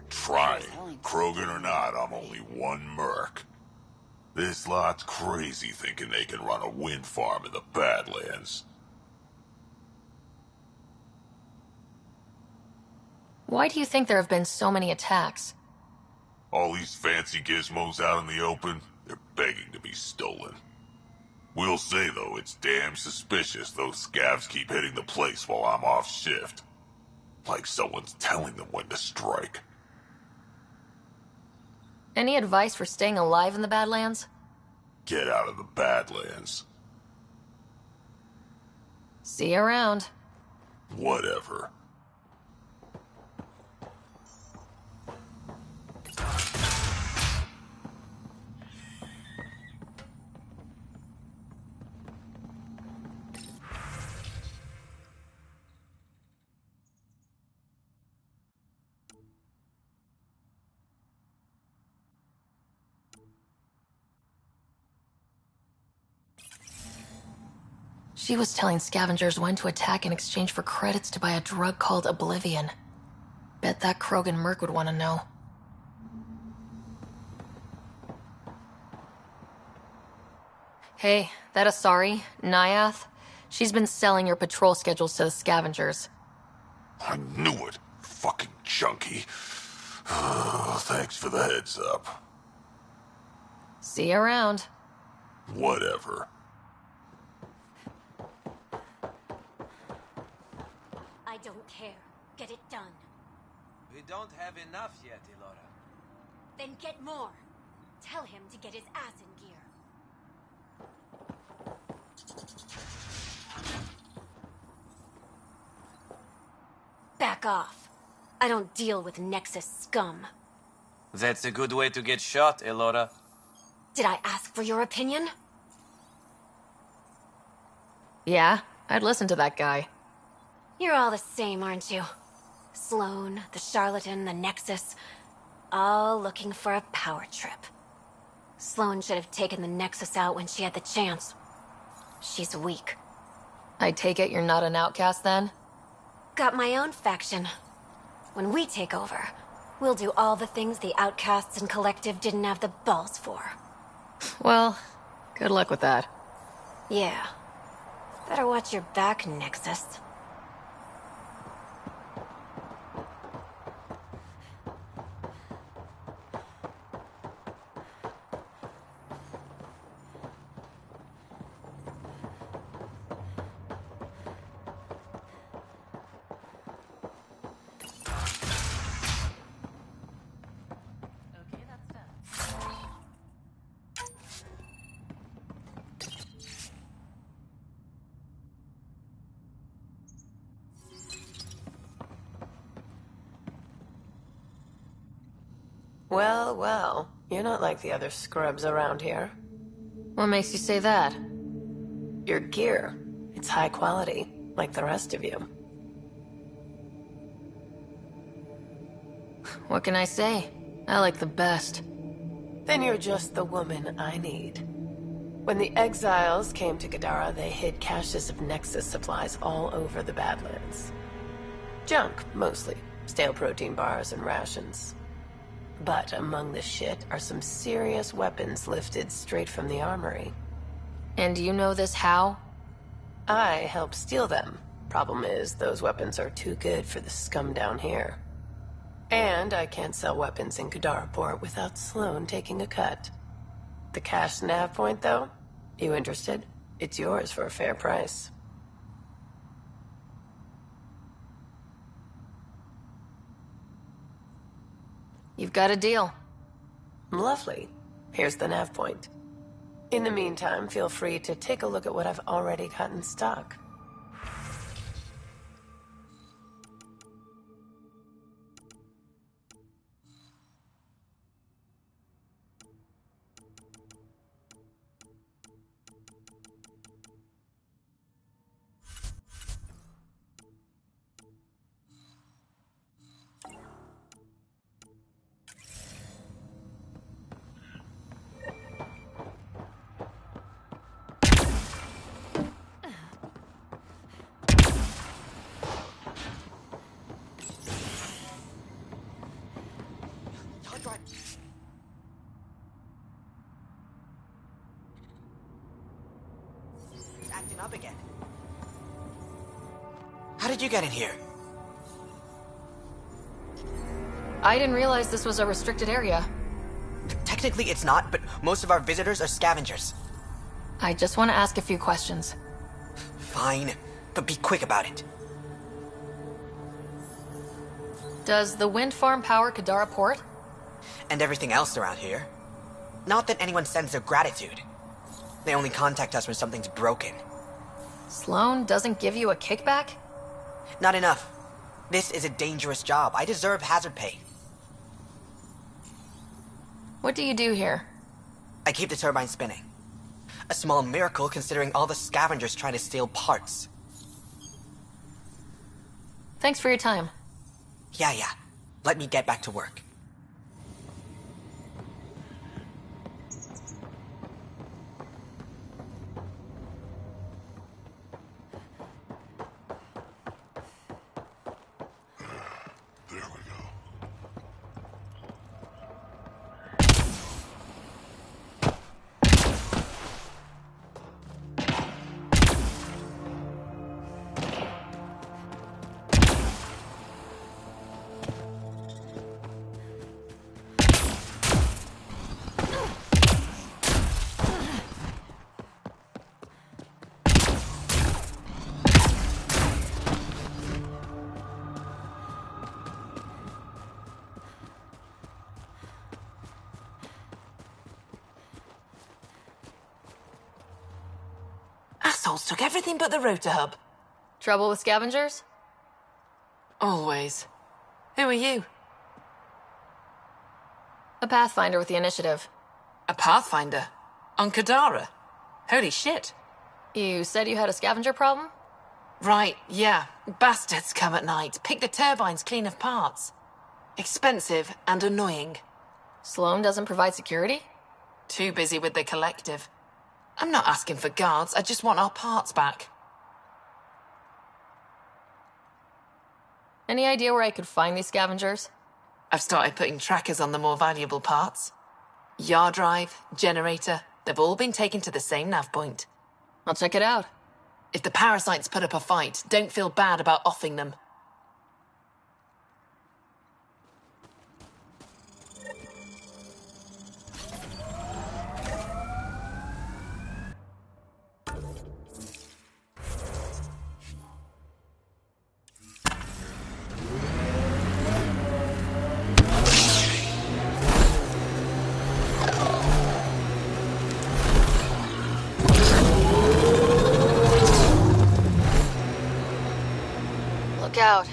Trying. Krogan or not, I'm only one merc. This lot's crazy thinking they can run a wind farm in the Badlands. Why do you think there have been so many attacks? All these fancy gizmos out in the open, they're begging to be stolen. Will say, though, it's damn suspicious those scavs keep hitting the place while I'm off shift. Like someone's telling them when to strike. Any advice for staying alive in the Badlands? Get out of the Badlands. See you around. Whatever. She was telling scavengers when to attack in exchange for credits to buy a drug called Oblivion. Bet that Krogan merc would want to know. Hey, that Asari, Nyath, she's been selling your patrol schedules to the scavengers. I knew it, fucking junkie. Thanks for the heads up. See you around. Whatever. I don't care. Get it done. We don't have enough yet, Elora. Then get more. Tell him to get his ass in gear. Back off. I don't deal with Nexus scum. That's a good way to get shot, Elora. Did I ask for your opinion? Yeah, I'd listen to that guy. You're all the same, aren't you? Sloan, the Charlatan, the Nexus. All looking for a power trip. Sloan should have taken the Nexus out when she had the chance. She's weak. I take it you're not an outcast then? Got my own faction. When we take over, we'll do all the things the outcasts and collective didn't have the balls for. Well, good luck with that. Yeah. Better watch your back, Nexus. Well, well. You're not like the other scrubs around here. What makes you say that? Your gear. It's high quality, like the rest of you. What can I say? I like the best. Then you're just the woman I need. When the exiles came to Gadara, they hid caches of Nexus supplies all over the Badlands. Junk, mostly. Stale protein bars and rations. But among the shit are some serious weapons lifted straight from the armory. And you know this how? I helped steal them. Problem is, those weapons are too good for the scum down here. And I can't sell weapons in Gadara Port without Sloan taking a cut. The cash nav point, though? You interested? It's yours for a fair price. You've got a deal. Lovely. Here's the nav point. In the meantime, feel free to take a look at what I've already got in stock. Acting up again. How did you get in here? I didn't realize this was a restricted area. Technically it's not, but most of our visitors are scavengers. I just want to ask a few questions. Fine, but be quick about it. Does the wind farm power Kadara Port? And everything else around here. Not that anyone sends their gratitude. They only contact us when something's broken. Sloan doesn't give you a kickback? Not enough. This is a dangerous job. I deserve hazard pay. What do you do here? I keep the turbine spinning. A small miracle considering all the scavengers trying to steal parts. Thanks for your time. Yeah. Let me get back to work. Assholes took everything but the rotor hub. Trouble with scavengers? Always. Who are you? A Pathfinder with the initiative. A Pathfinder? On Kadara? Holy shit. You said you had a scavenger problem? Right, yeah. Bastards come at night, pick the turbines clean of parts. Expensive and annoying. Sloan doesn't provide security? Too busy with the collective. I'm not asking for guards, I just want our parts back. Any idea where I could find these scavengers? I've started putting trackers on the more valuable parts. Yard drive, generator, they've all been taken to the same nav point. I'll check it out. If the parasites put up a fight, don't feel bad about offing them. Look out.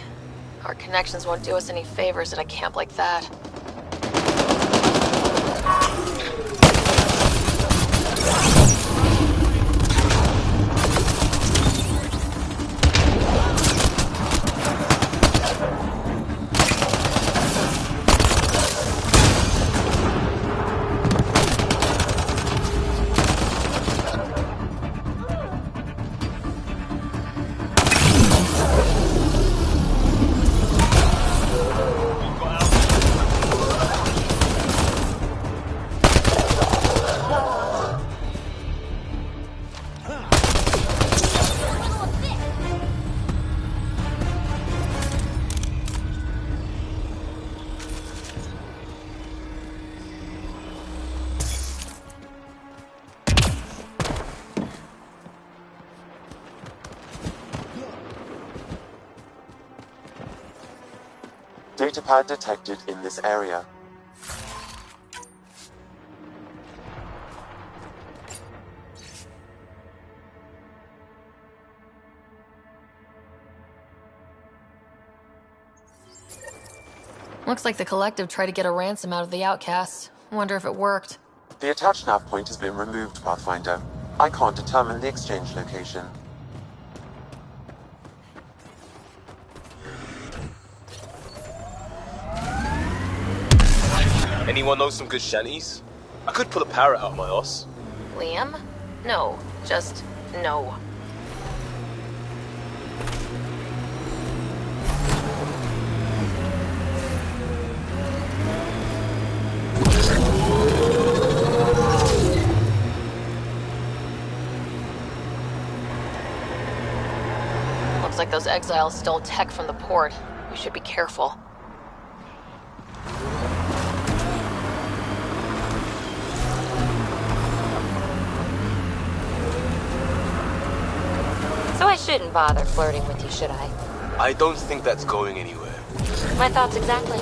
Our connections won't do us any favors at a camp like that. Datapad detected in this area. Looks like the collective tried to get a ransom out of the outcasts. Wonder if it worked. The attached nav point has been removed, Pathfinder. I can't determine the exchange location. Anyone know some good shanties? I could pull a parrot out of my ass. Liam? No, just no. Looks like those exiles stole tech from the port. We should be careful. shouldn't bother flirting with you, should I? I don't think that's going anywhere. My thoughts exactly.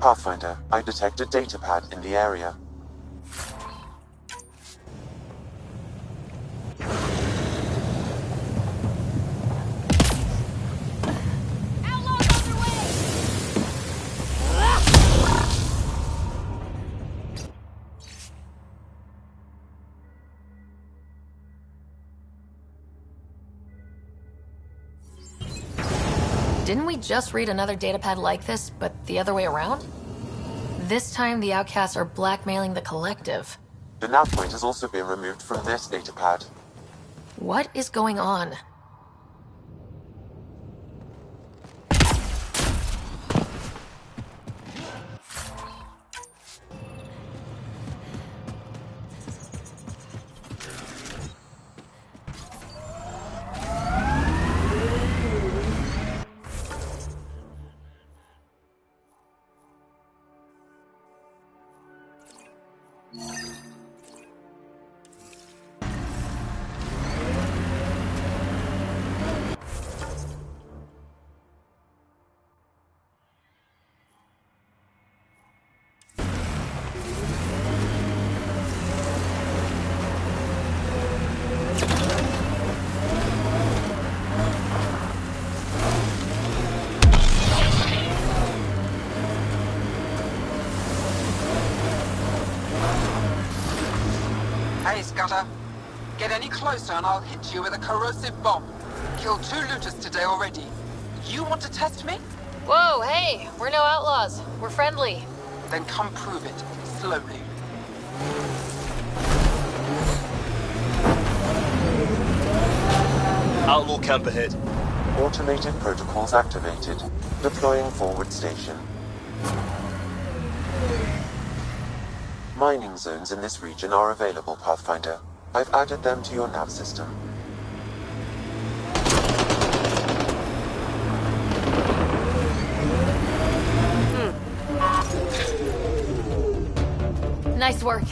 Pathfinder, I detect a datapad in the area. Didn't we just read another datapad like this, but the other way around? This time the outcasts are blackmailing the collective. The nav point has also been removed from this datapad. What is going on? Hey, Scudder. Get any closer and I'll hit you with a corrosive bomb. Killed 2 looters today already. You want to test me? Whoa, hey, we're no outlaws. We're friendly. Then come prove it, slowly. Outlaw camp ahead. Automated protocols activated. Deploying forward station. Mining zones in this region are available, Pathfinder. I've added them to your nav system. Nice work.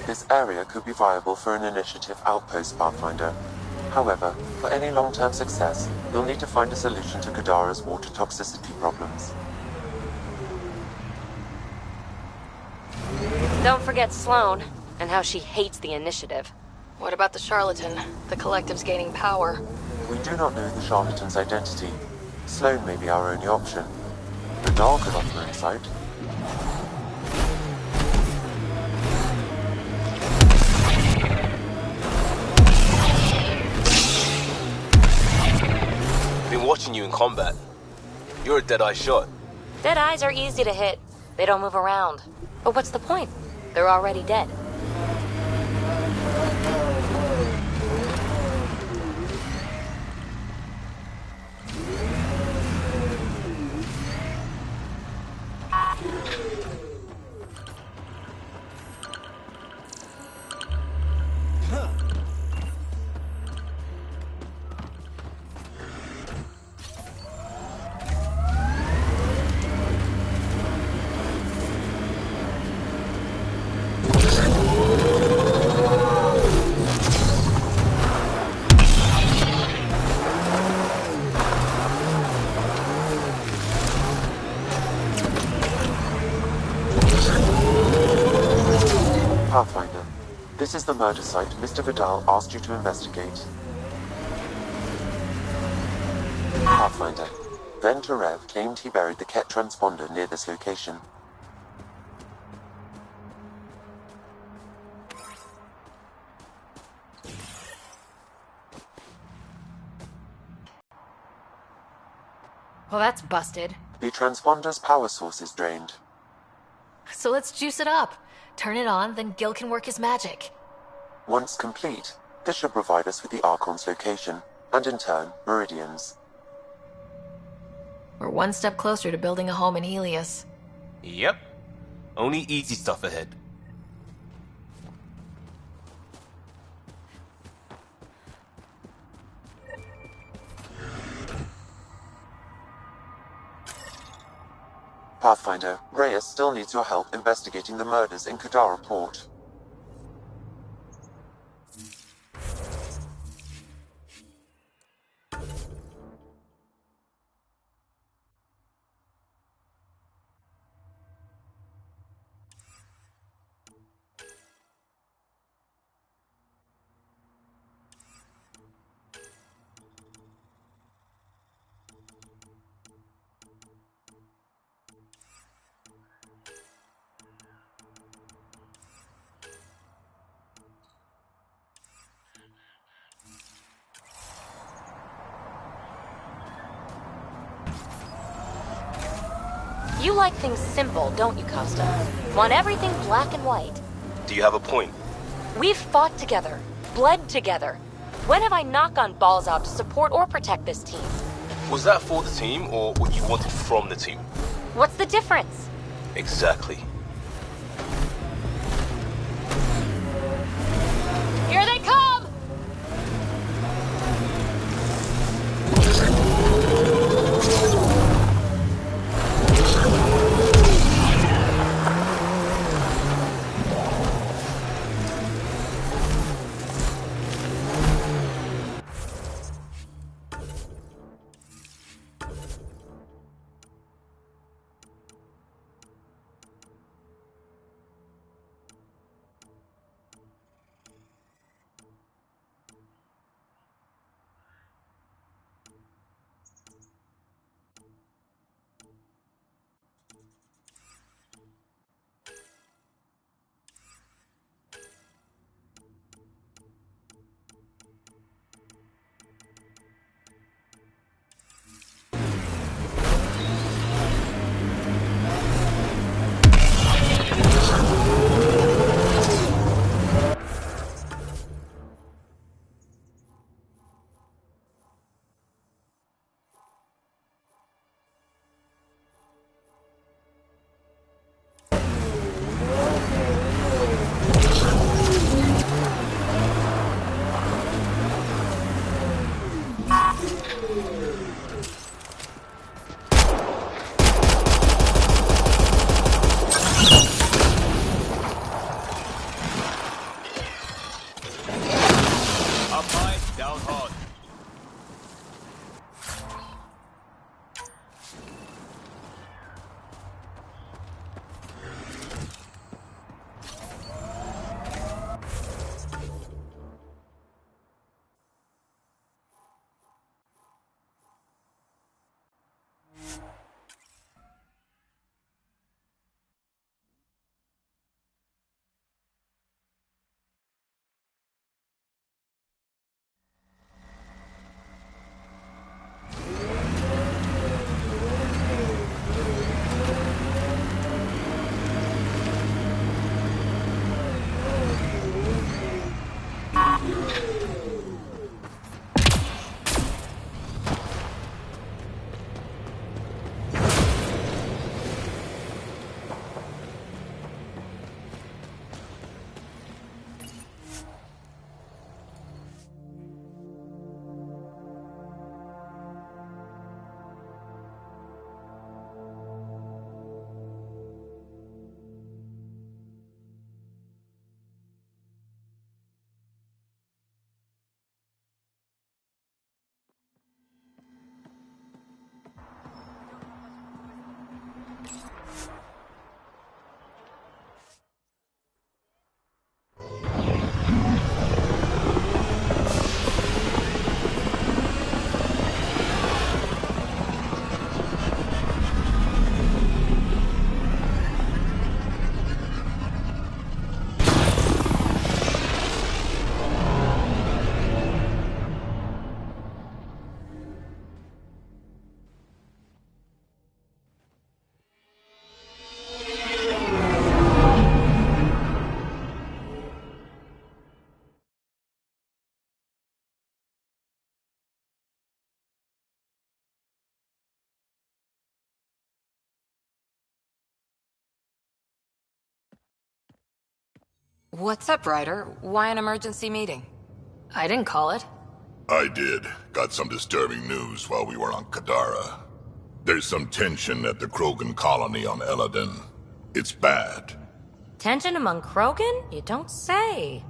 This area could be viable for an initiative outpost, Pathfinder. However, for any long-term success, you'll need to find a solution to Kadara's water toxicity problems. Don't forget Sloane, and how she hates the initiative. What about the charlatan? The collective's gaining power. We do not know the charlatan's identity. Sloane may be our only option. Vidal could offer insight. Been watching you in combat. You're a dead-eye shot. Dead eyes are easy to hit. They don't move around. But what's the point? They're already dead. Pathfinder, this is the murder site Mr. Vidal asked you to investigate. Pathfinder, then Tarev claimed he buried the Ket transponder near this location. Well, that's busted. The transponder's power source is drained. So let's juice it up. Turn it on, then Gil can work his magic. Once complete, this should provide us with the Archon's location, and in turn, Meridian's. We're one step closer to building a home in Helios. Yep. Only easy stuff ahead. Pathfinder, Reyes still needs your help investigating the murders in Kadara Port. You like things simple, don't you, Costa? Want everything black and white. Do you have a point? We've fought together, bled together. When have I knocked on balls out to support or protect this team? Was that for the team, or what you wanted from the team? What's the difference? Exactly. Here they come! What's up, Ryder? Why an emergency meeting? I didn't call it. I did. Got some disturbing news while we were on Kadara. There's some tension at the Krogan colony on Eladin. It's bad. Tension among Krogan? You don't say.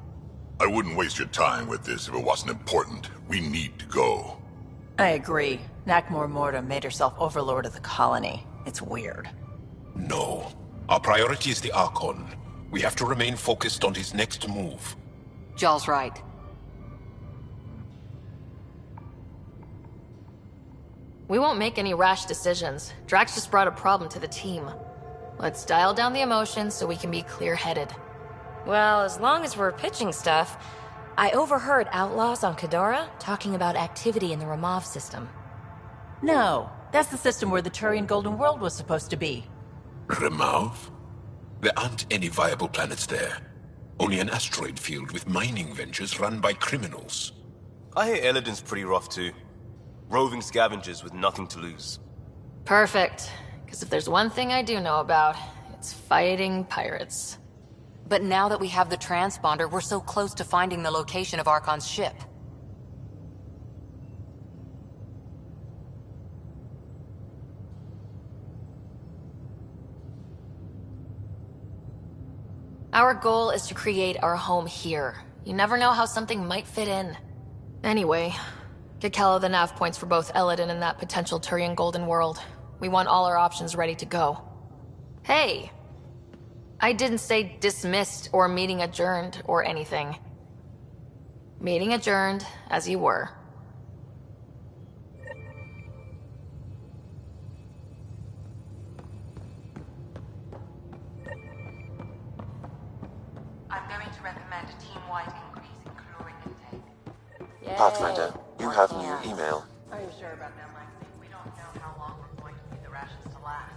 I wouldn't waste your time with this if it wasn't important. We need to go. I agree. Nakmor Morta made herself overlord of the colony. It's weird. No. Our priority is the Archon. We have to remain focused on his next move. Jaal's right. We won't make any rash decisions. Drax just brought a problem to the team. Let's dial down the emotions so we can be clear-headed. Well, as long as we're pitching stuff, I overheard outlaws on Kadara talking about activity in the Ramov system. No, that's the system where the Turian Golden World was supposed to be. Remove? There aren't any viable planets there. Only an asteroid field with mining ventures run by criminals. I hear Elodin's pretty rough too. Roving scavengers with nothing to lose. Perfect. Because if there's one thing I do know about, it's fighting pirates. But now that we have the transponder, we're so close to finding the location of Archon's ship. Our goal is to create our home here. You never know how something might fit in. Anyway, get Kello the nav points for both Elodin and that potential Turian Golden World. We want all our options ready to go. Hey! I didn't say dismissed or meeting adjourned or anything. Meeting adjourned, as you were. I'm going to recommend a team-wide increase in caloric intake. Pathfinder, you have new email. Are you sure about that, Lexi? We don't know how long we're going to need the rations to last.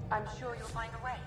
I'm sure you'll find a way.